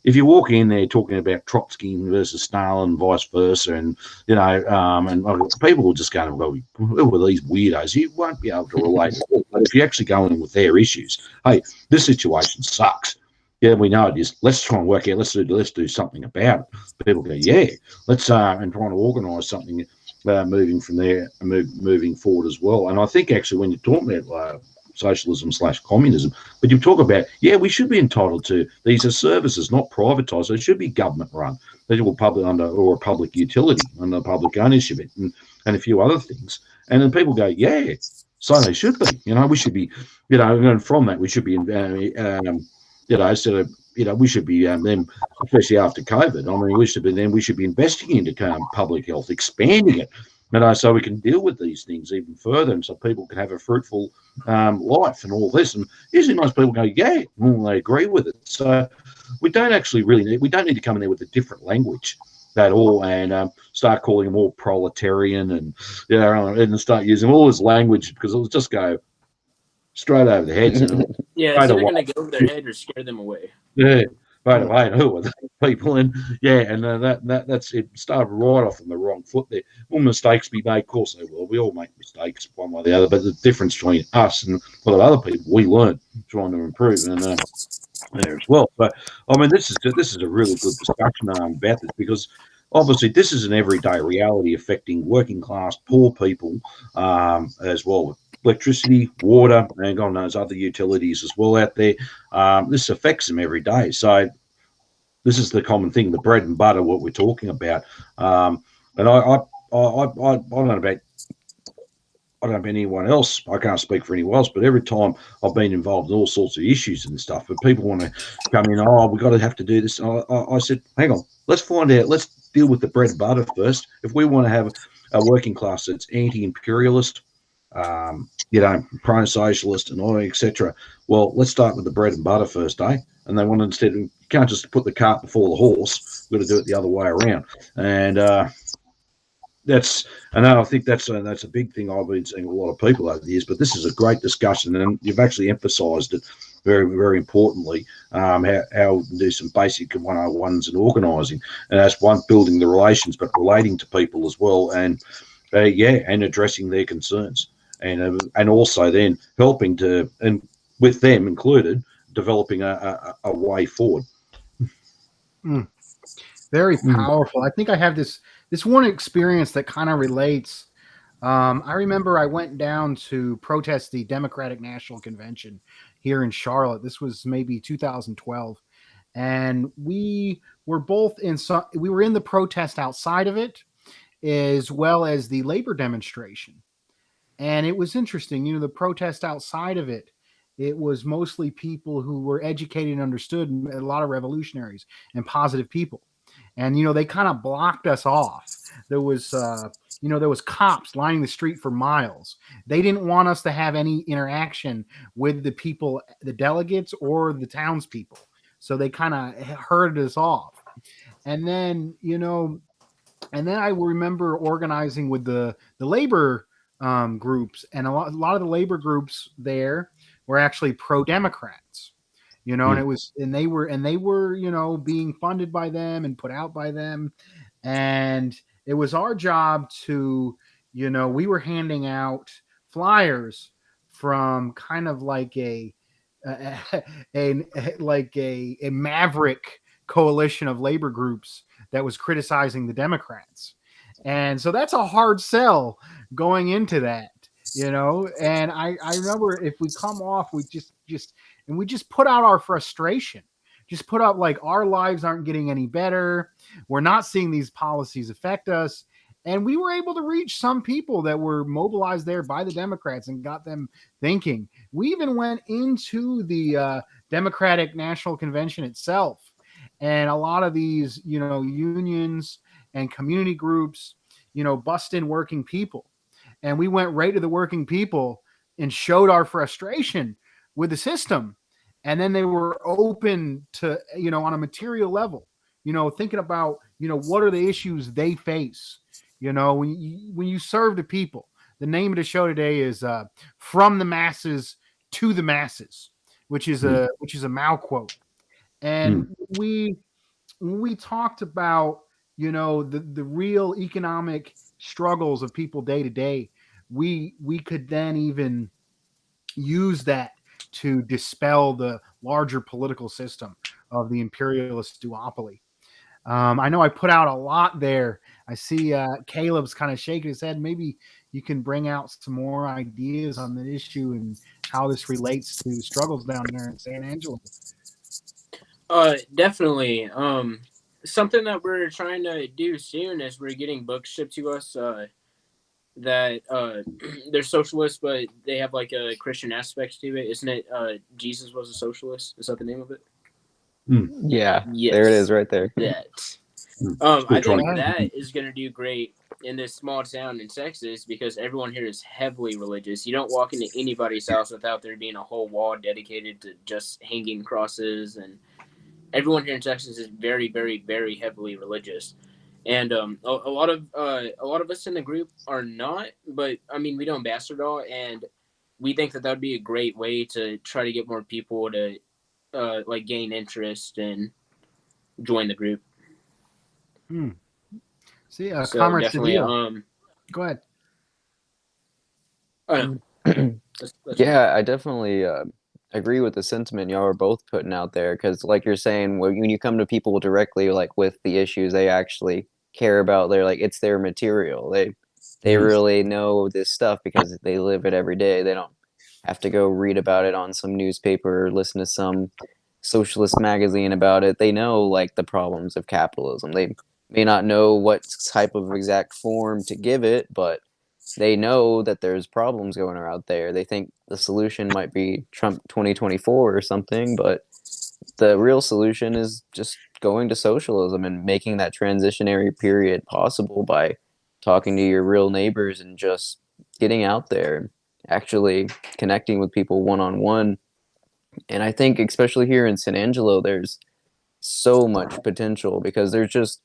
if you walk in there talking about Trotsky versus Stalin and vice versa, and and people will just go, well, who are these weirdos? You won't be able to relate. But if you actually go in with their issues, hey, this situation sucks. Yeah, we know it is. Let's try and work out. Let's do something about it. People go, yeah. Let's and trying to organise something moving from there, moving forward as well. And I think actually when you're talking about socialism/communism, but you talk about, yeah, we should be entitled to these as services, not privatised. They should be government run. They will public under or a public utility under public ownership and a few other things. And then people go, yeah, so they should be. We should be, and from that we should be. Instead of, we should be then, especially after COVID. I mean, we should be investing into public health, expanding it, so we can deal with these things even further, and so people can have a fruitful life and all this. And usually, most people go, yeah, well, they agree with it. So we don't actually we don't need to come in there with a different language at all and start calling them all proletarian and start using all this language, because it'll just go straight over the heads. Yeah, it's either going to go over their head or scare them away. Yeah, right away. And who are those people? And that's it. Started right off on the wrong foot there. Will mistakes be made? Of course they will. We all make mistakes one way or the other. But the difference between us and a lot of other people, we learn trying to improve and there as well. But I mean, this is a really good discussion about this, because obviously this is an everyday reality affecting working class, poor people as well. Electricity, water, and God knows other utilities as well out there. This affects them every day. So this is the common thing, the bread and butter, what we're talking about. And I don't know about anyone else. I can't speak for anyone else, but every time I've been involved in all sorts of issues and stuff, but people want to come in, we've got to have to do this. I said, hang on, let's find out. Let's deal with the bread and butter first. If we want to have a working class that's anti-imperialist, pro-socialist and all, etc. Well, let's start with the bread and butter first, eh? And they want to, instead, you can't just put the cart before the horse. We've got to do it the other way around. And I think that's a big thing I've been seeing a lot of people over the years. But this is a great discussion, and you've actually emphasised it very, very importantly. How we can do some basic 101s in organising, and that's one, building the relations, but relating to people as well, and and addressing their concerns. And also then helping to, and with them included, developing a way forward. Very powerful. I think I have this one experience that kind of relates. I remember I went down to protest the Democratic National Convention here in Charlotte. This was maybe 2012, and we were both we were in the protest outside of it, as well as the labor demonstration. And it was interesting, the protest outside of it, it was mostly people who were educated and understood, a lot of revolutionaries and positive people. And, they kind of blocked us off. There was, there was cops lining the street for miles. They didn't want us to have any interaction with the people, the delegates or the townspeople. So they kind of herded us off. And then, I remember organizing with the labor groups, and a lot of the labor groups there were actually pro-Democrats, and they were being funded by them and put out by them, and it was our job to, we were handing out flyers from kind of like a maverick coalition of labor groups that was criticizing the Democrats. And so that's a hard sell going into that, and I remember if we come off, we just put out our frustration, just put up like our lives aren't getting any better. We're not seeing these policies affect us. And we were able to reach some people that were mobilized there by the Democrats and got them thinking. We even went into the Democratic National Convention itself. And a lot of these, unions and community groups, bust in working people. And we went right to the working people and showed our frustration with the system. And then they were open to, on a material level, thinking about, what are the issues they face. When you serve the people, the name of the show today is From the Masses to the Masses, which is a Mao quote. And we talked about, the real economic struggles of people day to day, we could then even use that to dispel the larger political system of the imperialist duopoly. I know I put out a lot there. I see Caleb's kind of shaking his head. Maybe you can bring out some more ideas on the issue and how this relates to struggles down there in San Angelo. Definitely. Something that we're trying to do soon is we're getting books shipped to us that they're socialist, but they have like a Christian aspect to it. Isn't it? Jesus was a socialist. Is that the name of it? Yeah, Yes. there it is right there. That. I think that is going to do great in this small town in Texas because everyone here is heavily religious. You don't walk into anybody's house without there being a whole wall dedicated to just hanging crosses, and everyone here in Texas is very, very, very heavily religious. And a lot of us in the group are not, but I mean we don't bastard all, and we think that would be a great way to try to get more people to like gain interest and join the group. See, so Comrade definitely. Go ahead. Yeah, I definitely agree with the sentiment y'all are both putting out there because, like you're saying, when you come to people directly, like with the issues they actually care about, they're like it's their material. They really know this stuff because they live it every day. They don't have to go read about it on some newspaper or listen to some socialist magazine about it. They know like the problems of capitalism. They may not know what type of exact form to give it, but they know that there's problems going on out there. They think the solution might be Trump 2024 or something, but the real solution is just going to socialism and making that transitionary period possible by talking to your real neighbors and just getting out there, actually connecting with people one-on-one. And I think especially here in San Angelo, there's so much potential because there's just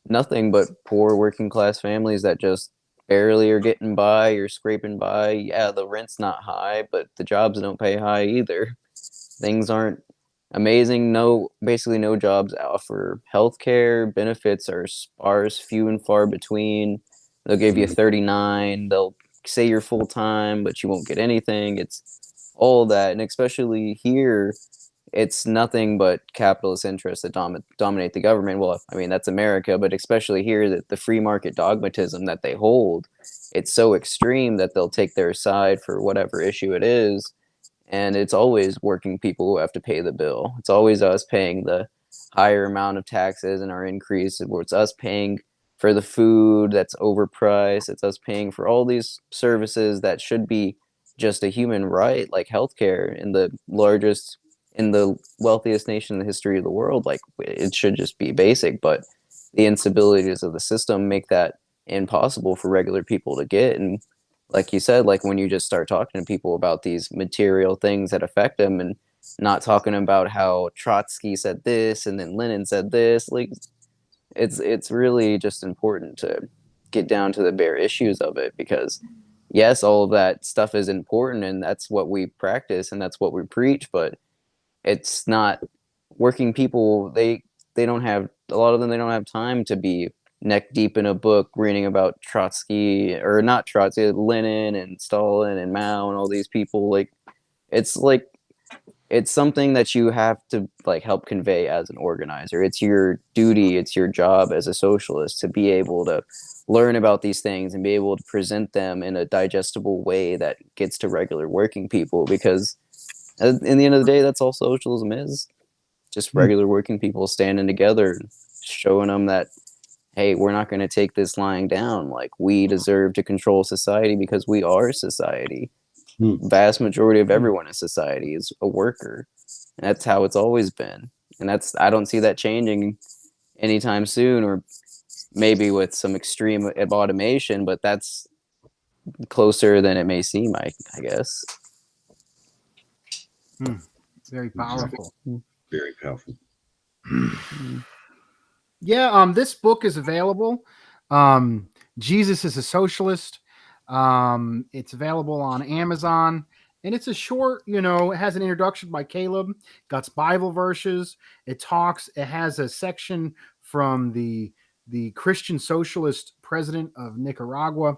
nothing but poor working class families that just barely are getting by or scraping by. Yeah, the rent's not high, but the jobs don't pay high either. Things aren't amazing. Basically no jobs offer healthcare. Benefits are sparse, few and far between. They'll give you 39. They'll say you're full time, but you won't get anything. It's all that, and especially here, it's nothing but capitalist interests that dominate the government. Well, I mean, that's America, but especially here, that the free market dogmatism that they hold, it's so extreme that they'll take their side for whatever issue it is. And it's always working people who have to pay the bill. It's always us paying the higher amount of taxes and our increase. It's us paying for the food that's overpriced. It's us paying for all these services that should be just a human right, like healthcare in the wealthiest nation in the history of the world. Like it should just be basic, but the instabilities of the system make that impossible for regular people to get. And like you said, like when you just start talking to people about these material things that affect them and not talking about how Trotsky said this and then Lenin said this, like it's really just important to get down to the bare issues of it, because yes, all of that stuff is important and that's what we practice and that's what we preach, but it's not working people. They don't have, a lot of them, they don't have time to be neck deep in a book reading about Trotsky, or not Trotsky, Lenin and Stalin and Mao and all these people. Like it's something that you have to like help convey as an organizer. It's your duty, it's your job as a socialist to be able to learn about these things and be able to present them in a digestible way that gets to regular working people, because in the end of the day, that's all socialism is. just regular working people standing together, showing them that, hey, we're not going to take this lying down. Like, we deserve to control society because we are society. Vast majority of everyone in society is a worker. And that's how it's always been. And I don't see that changing anytime soon, or maybe with some extreme automation, but that's closer than it may seem, I guess. Very powerful. Very powerful. Yeah, this book is available. Jesus is a Socialist. It's available on Amazon, and it's a short, it has an introduction by Caleb, got Bible verses. It has a section from the Christian Socialist president of Nicaragua.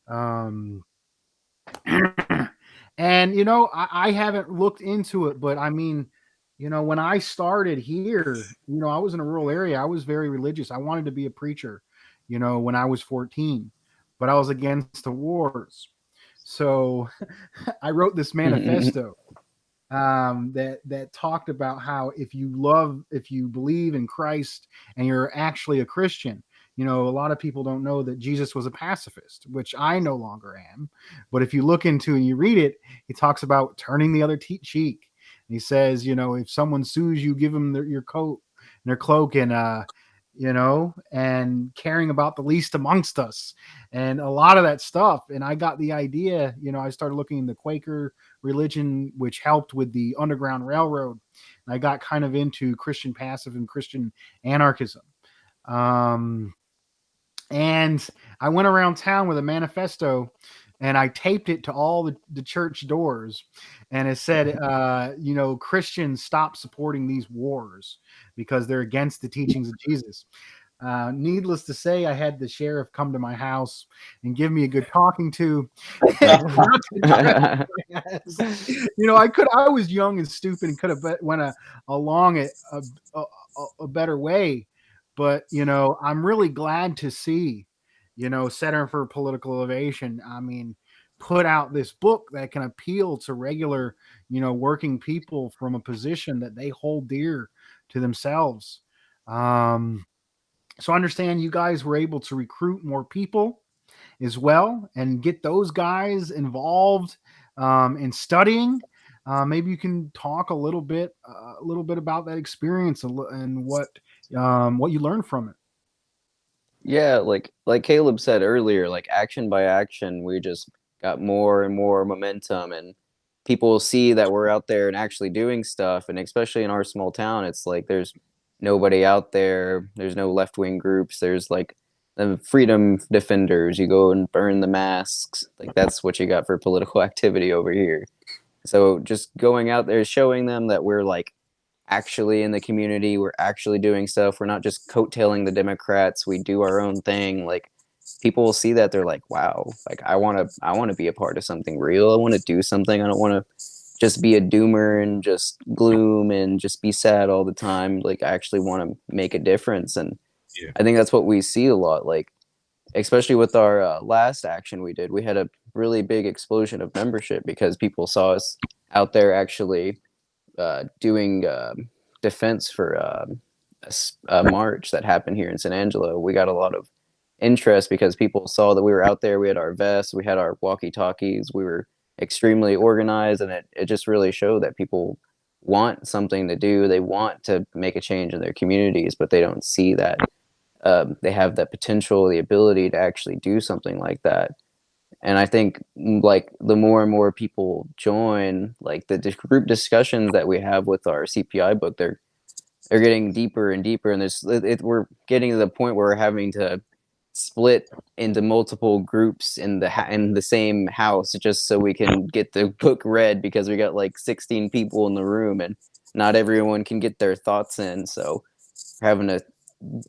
And I haven't looked into it, but I mean, when I started here, I was in a rural area. I was very religious. I wanted to be a preacher, when I was 14, but I was against the wars. So I wrote this manifesto that talked about how if you believe in Christ and you're actually a Christian, a lot of people don't know that Jesus was a pacifist, which I no longer am. But if you look into and you read it, he talks about turning the other cheek. And he says, if someone sues you, give them your coat and their cloak, and and caring about the least amongst us, and a lot of that stuff. And I got the idea, I started looking into Quaker religion, which helped with the Underground Railroad. And I got kind of into Christian passive and Christian anarchism. And I went around town with a manifesto, and I taped it to all the church doors. And it said, Christians stop supporting these wars because they're against the teachings of Jesus. Needless to say, I had the sheriff come to my house and give me a good talking to. I was young and stupid and could have went along it a better way. But, I'm really glad to see, Center for Political Innovation, put out this book that can appeal to regular, working people from a position that they hold dear to themselves. So I understand you guys were able to recruit more people as well and get those guys involved in studying. Maybe you can talk a little bit about that experience and what you learned from it. Yeah, like Caleb said earlier, like action by action, we just got more and more momentum, and people see that we're out there and actually doing stuff. And especially in our small town, it's like there's nobody out there. There's no left-wing groups. There's like the freedom defenders. You go and burn the masks. Like that's what you got for political activity over here. So just going out there, showing them that we're like actually in the community, we're actually doing stuff. We're not just coattailing the Democrats. We do our own thing. Like people will see that, they're like, wow, like I want to be a part of something real. I want to do something. I don't want to just be a doomer and just gloom and just be sad all the time. Like I actually want to make a difference. And yeah. I think that's what we see a lot, like especially with our last action we did. We had a really big explosion of membership because people saw us out there actually doing defense for a march that happened here in San Angelo. We got a lot of interest because people saw that we were out there. We had our vests, we had our walkie-talkies, we were extremely organized, and it just really showed that people want something to do. They want to make a change in their communities, but they don't see that they have that potential, the ability to actually do something like that. And I think like the more and more people join, like the group discussions that we have with our CPI book, they're getting deeper and deeper. And we're getting to the point where we're having to split into multiple groups in the same house just so we can get the book read, because we got like 16 people in the room and not everyone can get their thoughts in. So we're having to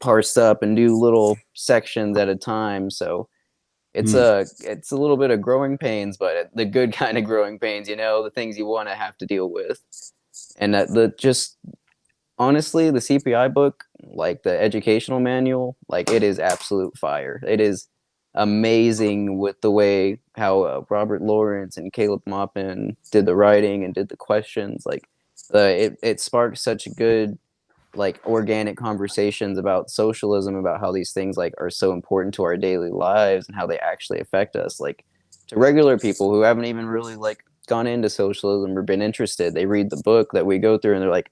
parse up and do little sections at a time. So it's a little bit of growing pains, but the good kind of growing pains, the things you want to have to deal with. And honestly, the CPI book, like the educational manual, like it is absolute fire. It is amazing with the way how Robert Lawrence and Caleb Maupin did the writing and did the questions. Like it sparked such good like organic conversations about socialism, about how these things like are so important to our daily lives and how they actually affect us. Like to regular people who haven't even really like gone into socialism or been interested, they read the book that we go through and they're like,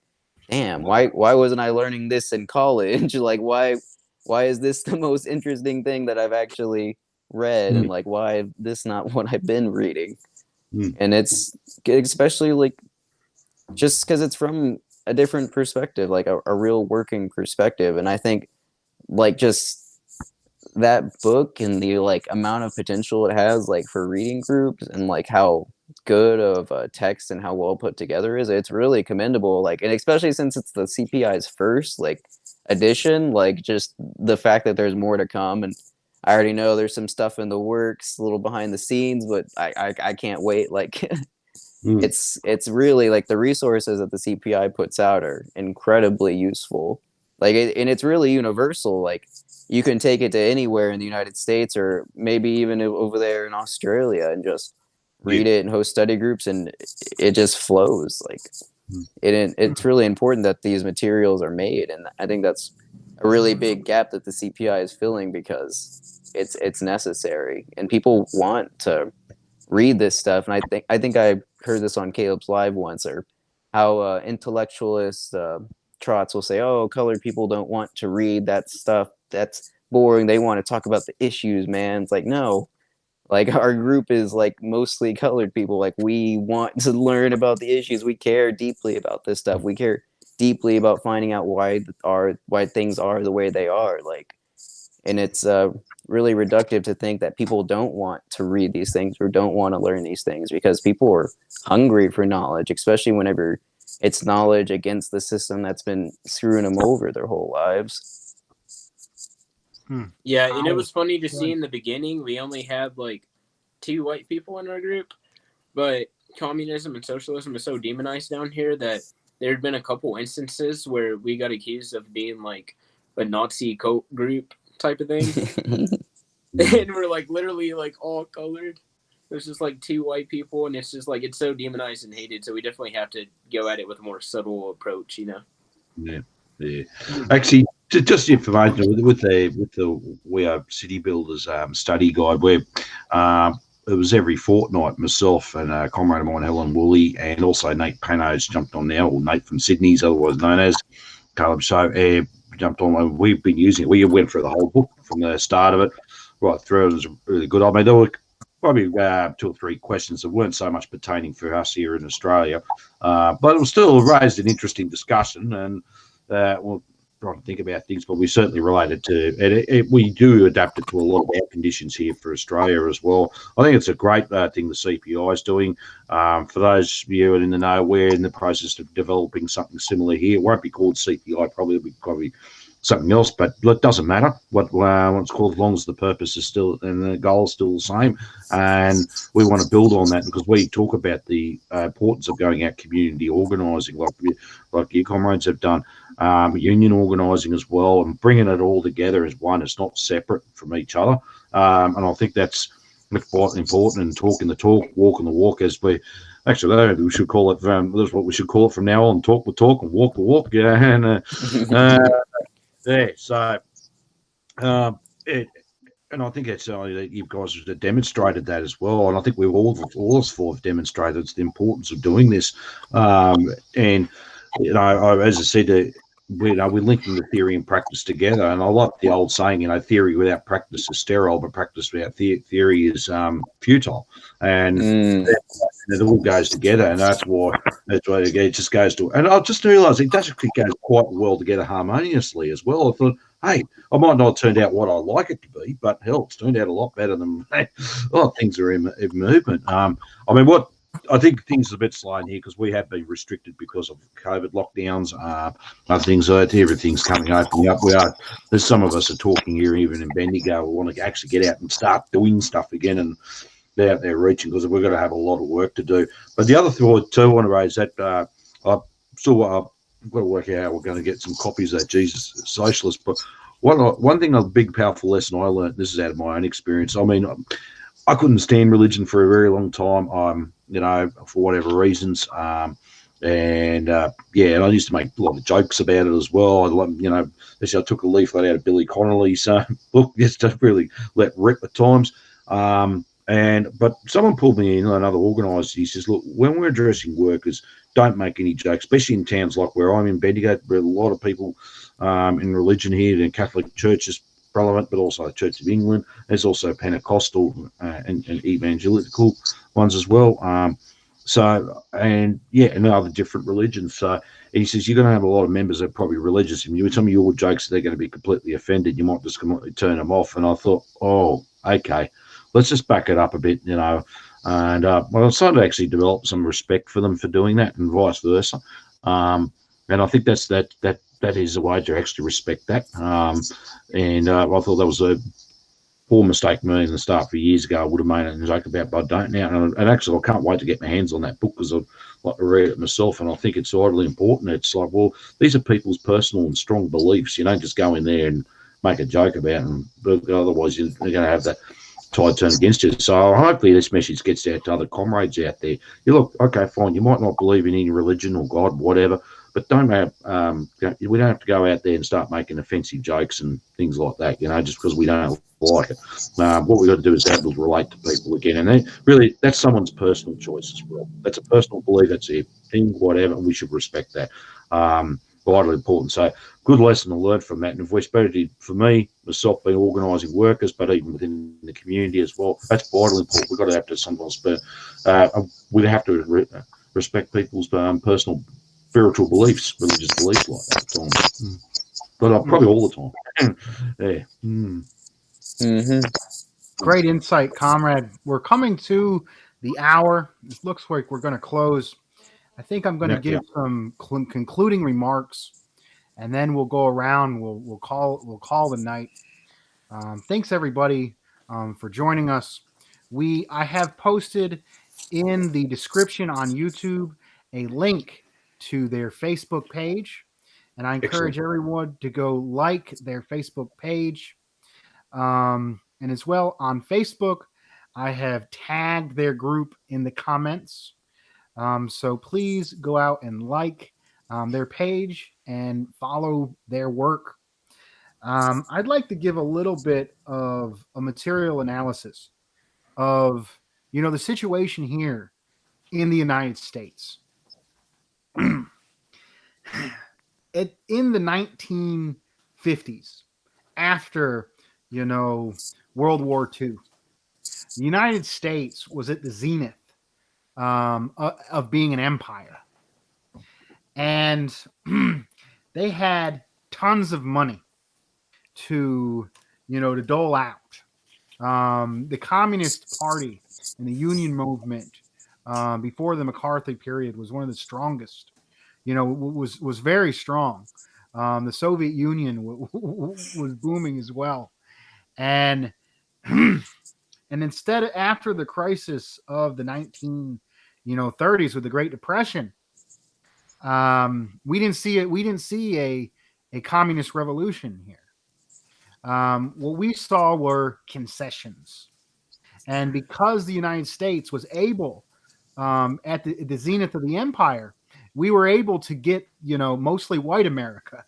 damn, why wasn't I learning this in college? Like why is this the most interesting thing that I've actually read, and like why this not what I've been reading? And it's especially like just because it's from a different perspective, like a real working perspective. And I think like just that book and the like amount of potential it has like for reading groups and like how good of a text and how well put together is, it's really commendable. Like, and especially since it's the CPI's first like edition, like just the fact that there's more to come. And I already know there's some stuff in the works, a little behind the scenes, but I can't wait. Like it's really like the resources that the CPI puts out are incredibly useful. Like and it's really universal. Like you can take it to anywhere in the United States or maybe even over there in Australia and just read it and host study groups, and it just flows. Like it's really important that these materials are made, and I think that's a really big gap that the CPI is filling, because it's necessary and people want to read this stuff. And I think I heard this on Caleb's live once, or how intellectualist trots will say, oh, colored people don't want to read that stuff, that's boring, they want to talk about the issues, man. It's like, no, like our group is like mostly colored people. Like we want to learn about the issues, we care deeply about this stuff, we care deeply about finding out why things are the way they are. Like, and it's really reductive to think that people don't want to read these things or don't want to learn these things, because people are hungry for knowledge, especially whenever it's knowledge against the system that's been screwing them over their whole lives. Yeah, and it was funny to see in the beginning, we only had like 2 white people in our group, but communism and socialism is so demonized down here that there had been a couple instances where we got accused of being like a Nazi cult group type of thing. And we're like literally like all colored. There's just like 2 white people, and it's just like it's so demonized and hated, so we definitely have to go at it with a more subtle approach, you know. Yeah Actually, just information with the We Are City Builders study guide, where it was every fortnight, myself and a comrade of mine, Helen Woolley, and also Nate Pano's jumped on now, or Nate from Sydney's otherwise known as Caleb. So jumped on. We've been using it. We went through the whole book from the start of it right through. It was really good. I mean, there were probably 2 or 3 questions that weren't so much pertaining for us here in Australia, but it was still raised an interesting discussion, and we'll try to think about things, but we certainly related to it. We do adapt it to a lot of our conditions here for Australia as well. I think it's a great thing the CPI is doing. For those of you in the know, we're in the process of developing something similar here. It won't be called CPI, probably something else, but it doesn't matter what it's called, as long as the purpose is still and the goal is still the same. And we want to build on that, because we talk about the importance of going out community organising, like you comrades have done, union organising as well, and bringing it all together as one. It's not separate from each other, and I think that's quite important. And talking the talk, walking the walk, as we actually we should call it. That's what we should call it from now on: talk the talk and walk the walk. Yeah, and yeah. So, and I think it's you guys have demonstrated that as well, and I think we've all of us 4 have demonstrated the importance of doing this. And as I said, we're linking the theory and practice together, and I like the old saying, theory without practice is sterile, but practice without theory is futile, and it all goes together, and that's why it just goes to. And I just realised it does actually go quite well together harmoniously as well. I thought, hey, I might not have turned out what I like it to be, but hell, it's turned out a lot better than a lot of things are in movement. I mean, what I think things are a bit slow in here because we have been restricted because of COVID lockdowns. Other things, everything's opening up. There's some of us are talking here, even in Bendigo, we want to actually get out and start doing stuff again, and they're out there reaching, because we're going to have a lot of work to do. But the other thought too, I want to raise that I've got to work out how we're going to get some copies of that Jesus Socialist. But one thing, a big powerful lesson I learned, this is out of my own experience. I mean, I couldn't stand religion for a very long time. For whatever reasons, And and I used to make a lot of jokes about it as well. Especially I took a leaflet out of Billy Connolly's book just to really let rip at times. But someone pulled me in, another organiser. He says, "Look, when we're addressing workers, don't make any jokes, especially in towns like where I'm in Bendigo, where a lot of people in religion here. The Catholic Church is relevant, but also the Church of England. There's also Pentecostal and evangelical ones as well. And other different religions. So he says you're going to have a lot of members that are probably religious, and with some of your jokes, they're going to be completely offended. You might just completely turn them off." And I thought, oh, okay, let's just back it up a bit, And I started to actually develop some respect for them for doing that, and vice versa. And I think that is a way to actually respect that. I thought that was a poor mistake me in the start for years ago. I would have made a joke about, but I don't now. And actually, I can't wait to get my hands on that book because I'd like to read it myself. And I think it's vitally important. It's like, well, these are people's personal and strong beliefs. You don't just go in there and make a joke about them, but otherwise you're going to have that tide turn against you. So hopefully this message gets out to other comrades out there. You look, okay, fine. You might not believe in any religion or God, whatever, but don't have, we don't have to go out there and start making offensive jokes and things like that, just because we don't like it. What we've got to do is be able to relate to people again. And that's someone's personal choice as well. That's a personal belief. That's their thing, whatever, and we should respect that. Vitally important. So good lesson to learn from that. And if we're especially for me, myself, being organising workers, but even within the community as well, that's vitally important. We've got to have to sometimes, we have to respect people's personal spiritual beliefs, religious beliefs like that at times. But probably all the time. Yeah. Mm-hmm. Great insight, comrade. We're coming to the hour. It looks like we're going to close. I think I'm going to give some concluding remarks, and then we'll go around. We'll call the night. Thanks everybody for joining us. I have posted in the description on YouTube a link to their Facebook page, and I encourage everyone to go like their Facebook page. And as well on Facebook, I have tagged their group in the comments. So please go out and like their page and follow their work. I'd like to give a little bit of a material analysis of, the situation here in the United States. In the 1950s, after, World War II, the United States was at the zenith of being an empire. And they had tons of money to dole out. The Communist Party and the Union movement before the McCarthy period was one of the strongest. Was very strong. The Soviet Union was booming as well, and instead, after the crisis of the 1930s with the Great Depression, we didn't see it. We didn't see a communist revolution here. What we saw were concessions. And because the United States was able, at the zenith of the empire, we were able to get, mostly white America,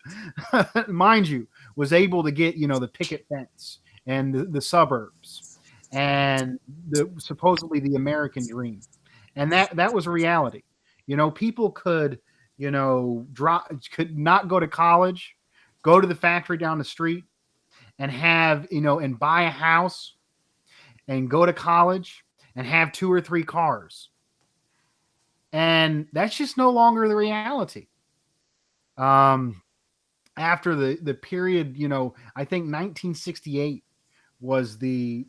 mind you, was able to get, the picket fence and the suburbs and supposedly the American dream. And that was reality. People could, could not go to college, go to the factory down the street, and have, and buy a house and go to college and have 2 or 3 cars. And that's just no longer the reality. After the period, I think 1968 was the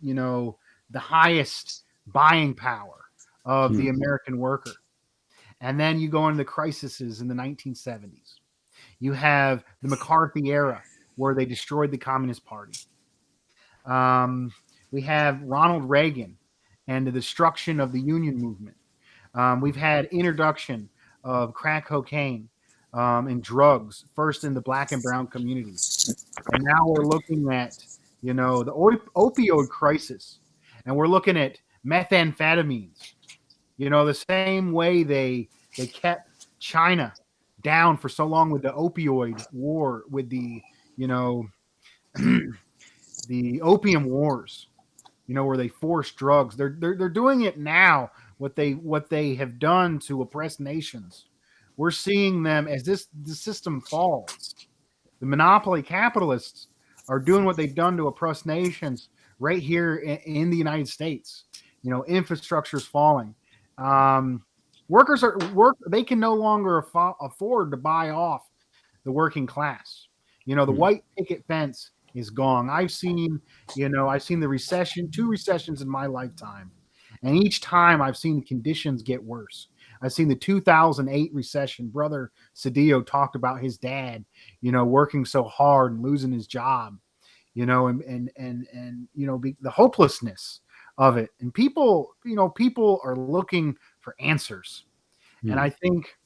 highest buying power of the American worker. And then you go into the crises in the 1970s. You have the McCarthy era, where they destroyed the Communist Party. We have Ronald Reagan and the destruction of the union movement. We've had introduction of crack cocaine and drugs, first in the black and brown communities. And now we're looking at, the opioid crisis. And we're looking at methamphetamines. The same way they kept, China down for so long with the opioid war, with the, you know, the opium wars, where they force drugs. They're doing it now. What they have done to oppressed nations. We're seeing them as the system falls. The monopoly capitalists are doing what they've done to oppressed nations right here in the United States. Infrastructure is falling. Workers they can no longer afford to buy off the working class. The white picket fence is gone. I've seen the recession, 2 recessions in my lifetime. And each time I've seen the conditions get worse. I've seen the 2008 recession. Brother Cedillo talked about his dad, working so hard and losing his job, and the hopelessness of it. And people are looking for answers. And I think,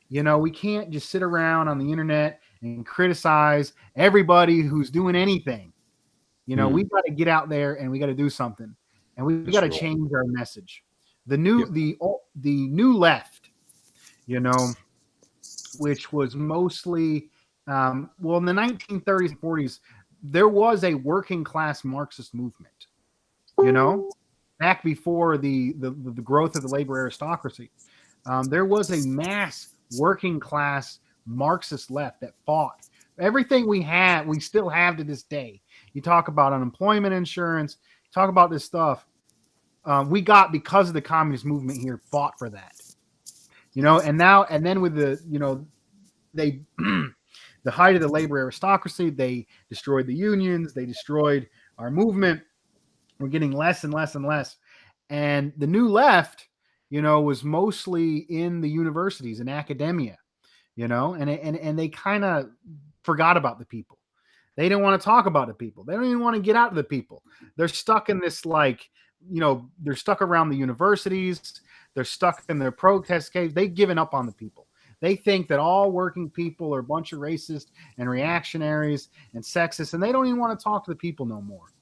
we can't just sit around on the internet and criticize everybody who's doing anything. We've got to get out there and we got to do something, and we got to change our message. The new left, which was mostly, in the 1930s and 40s, there was a working class Marxist movement, back before the growth of the labor aristocracy. There was a mass working class Marxist left that fought. Everything we still have to this day. You talk about unemployment insurance, talk about this stuff. We got, because of the communist movement here, fought for that. And then with the, they, the height of the labor aristocracy, they destroyed the unions, they destroyed our movement. We're getting less and less and less. And the new left, was mostly in the universities and academia, and they kind of forgot about the people. They didn't want to talk about the people. They don't even want to get out to the people. They're stuck in this, they're stuck around the universities. They're stuck in their protest caves. They've given up on the people. They think that all working people are a bunch of racists and reactionaries and sexists, and they don't even want to talk to the people no more.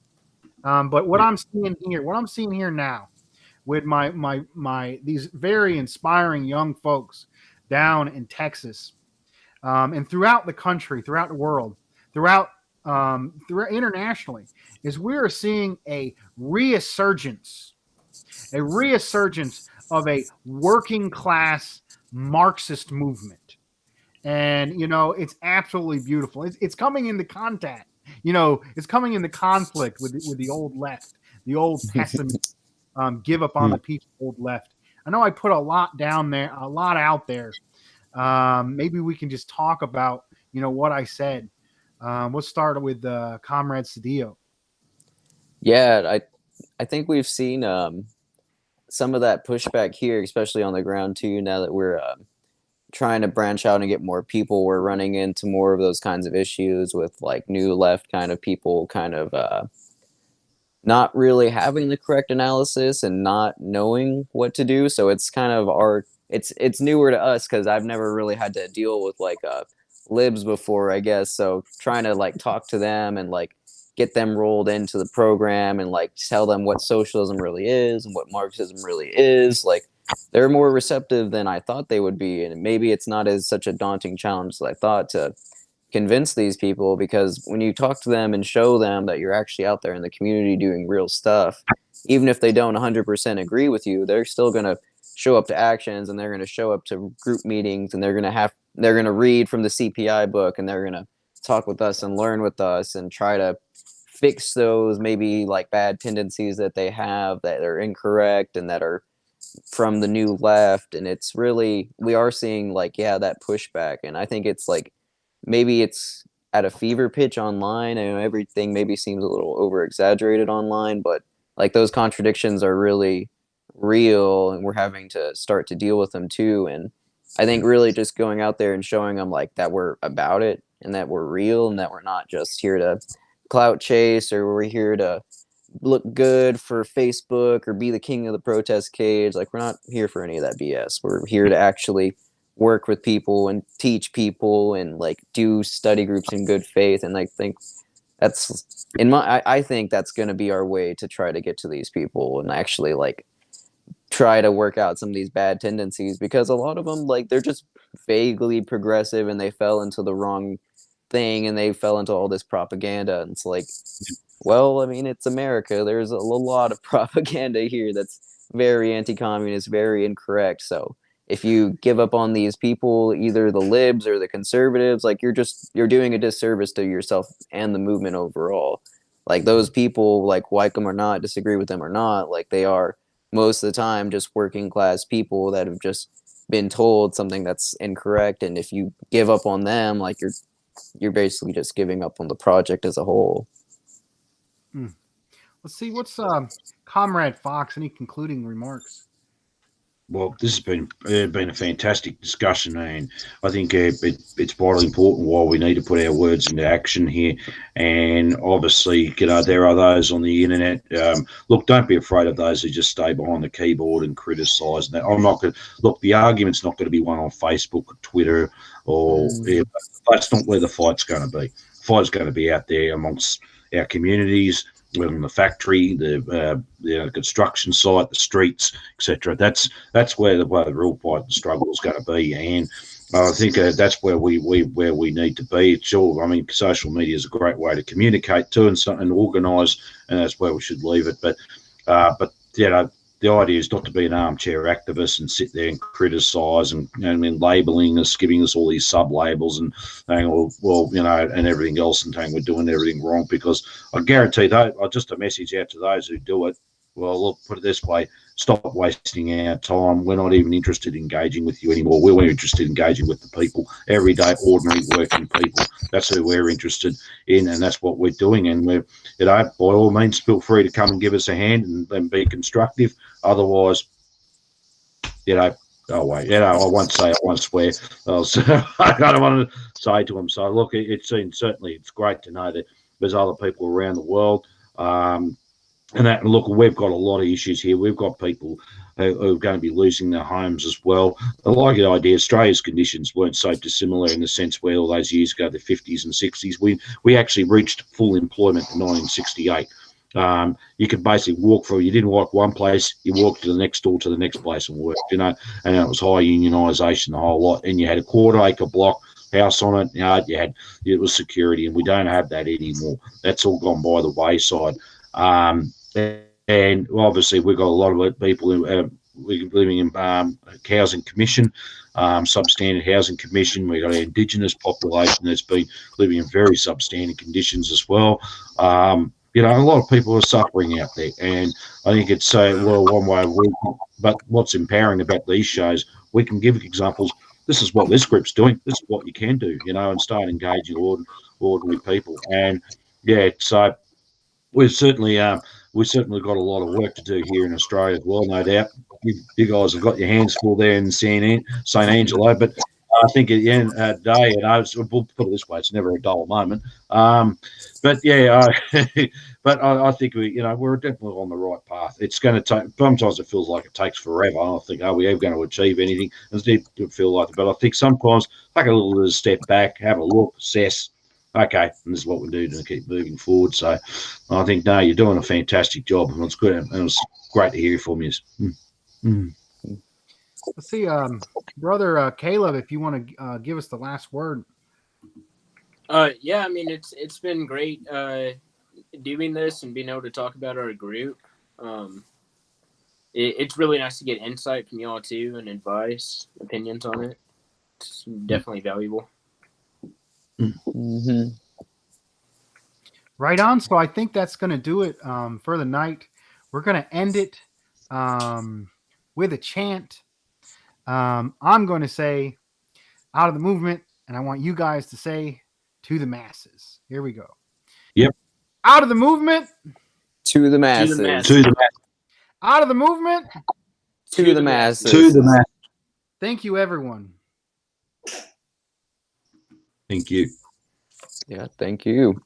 But what I'm seeing here now, with these very inspiring young folks down in Texas, and throughout the country, throughout the world, throughout internationally, is we're seeing a resurgence of a working class Marxist movement. And, it's absolutely beautiful. It's coming into contact, it's coming into conflict with the old left, the old pessimist, give up on the people, old left. I know I put a lot down there, a lot out there. Maybe we can just talk about, what I said. We'll start with Comrade Cedillo. Yeah, I think we've seen some of that pushback here, especially on the ground too. Now that we're trying to branch out and get more people, we're running into more of those kinds of issues with new left kind of people, kind of not really having the correct analysis and not knowing what to do. So it's kind of it's newer to us, because I've never really had to deal with libs before, I guess. So trying to talk to them and get them rolled into the program and tell them what socialism really is and what Marxism really is. They're more receptive than I thought they would be, and maybe it's not as such a daunting challenge as I thought to convince these people, because when you talk to them and show them that you're actually out there in the community doing real stuff, even if they don't 100% agree with you, they're still going to show up to actions, and they're going to show up to group meetings, and they're going to read from the CPI book, and they're going to talk with us and learn with us and try to fix those maybe bad tendencies that they have that are incorrect and that are from the new left. And it's really, we are seeing that pushback, and I think it's maybe it's at a fever pitch online. I know everything maybe seems a little over exaggerated online, but those contradictions are really real, and we're having to start to deal with them too. And I think really just going out there and showing them that we're about it, and that we're real, and that we're not just here to clout chase, or we're here to look good for Facebook or be the king of the protest cage. We're not here for any of that BS. We're here to actually work with people and teach people and do study groups in good faith. And I think that's I think that's going to be our way to try to get to these people and actually try to work out some of these bad tendencies, because a lot of them, like, they're just vaguely progressive and they fell into the wrong thing and they fell into all this propaganda. And it's like, well, I mean, it's America. There's a lot of propaganda here that's very anti-communist, very incorrect. So if you give up on these people, either the libs or the conservatives, like, you're doing a disservice to yourself and the movement overall. Like, those people, like, like them or not, disagree with them or not, like, they are most of the time just working class people that have just been told something that's incorrect. And if you give up on them, like, you're basically just giving up on the project as a whole. Let's see, what's Comrade Fox, any concluding remarks? Well, this has been a fantastic discussion, and I think it's vitally important why we need to put our words into action here. And obviously, there are those on the internet. Look, don't be afraid of those who just stay behind the keyboard and criticise. I'm not going to look. The argument's not going to be one on Facebook or Twitter, or that's not where the fight's going to be. The fight's going to be out there amongst our communities, in the factory, the construction site, the streets, etc. That's where the real fight and struggle is going to be, and I think that's where we need to be. Sure, I mean, social media is a great way to communicate to and organise, and that's where we should leave it. But the idea is not to be an armchair activist and sit there and criticise and labelling us, giving us all these sub-labels and saying, well, and everything else, and saying we're doing everything wrong. Because I guarantee that, just a message out to those who do it. Well, look, put it this way: stop wasting our time. We're not even interested in engaging with you anymore. We're interested in engaging with the people, everyday, ordinary, working people. That's who we're interested in, and that's what we're doing. And we're, by all means, feel free to come and give us a hand and be constructive. Otherwise, oh wait, I won't say, I won't swear. I don't want to say to them. So look, certainly it's great to know that there's other people around the world. And look, we've got a lot of issues here. We've got people who are going to be losing their homes as well. I like the idea. Australia's conditions weren't so dissimilar in the sense where all those years ago, the 50s and 60s, we actually reached full employment in 1968. You could basically walk from, you didn't walk one place, you walked to the next door to the next place and worked, and it was high unionisation, the whole lot. And you had a quarter-acre block house on it. It was security, and we don't have that anymore. That's all gone by the wayside. And obviously we've got a lot of people who are living in housing commission, substandard housing commission. We've got an Indigenous population that's been living in very substandard conditions as well. A lot of people are suffering out there, and I think it's one way of working. But what's empowering about these shows, we can give examples. This is what this group's doing. This is what you can do, and start engaging ordinary people. And so we've certainly got a lot of work to do here in Australia as well, no doubt. You guys have got your hands full there in St. Angelo, but I think at the end of the day, we'll put it this way: it's never a dull moment. But I think we're definitely on the right path. It's going to take. Sometimes it feels like it takes forever. I don't think, are we ever going to achieve anything? It doesn't feel like it, but I think sometimes take a little bit of a step back, have a look, assess. Okay, and this is what we do to keep moving forward. So I think, no, you're doing a fantastic job, and it's good. And it was great to hear from you. Let's see, brother Caleb, if you want to give us the last word. Yeah, I mean, it's been great doing this and being able to talk about our group. It's really nice to get insight from y'all too, and advice, opinions on it. It's definitely valuable. Mm-hmm. Right on. So I think that's going to do it for the night. We're going to end it with a chant. I'm going to say out of the movement, and I want you guys to say to the masses. Here we go. Yep. Out of the movement. To the masses. To the masses. Out of the movement. To the masses. To the masses. Thank you, everyone. Thank you. Yeah, thank you.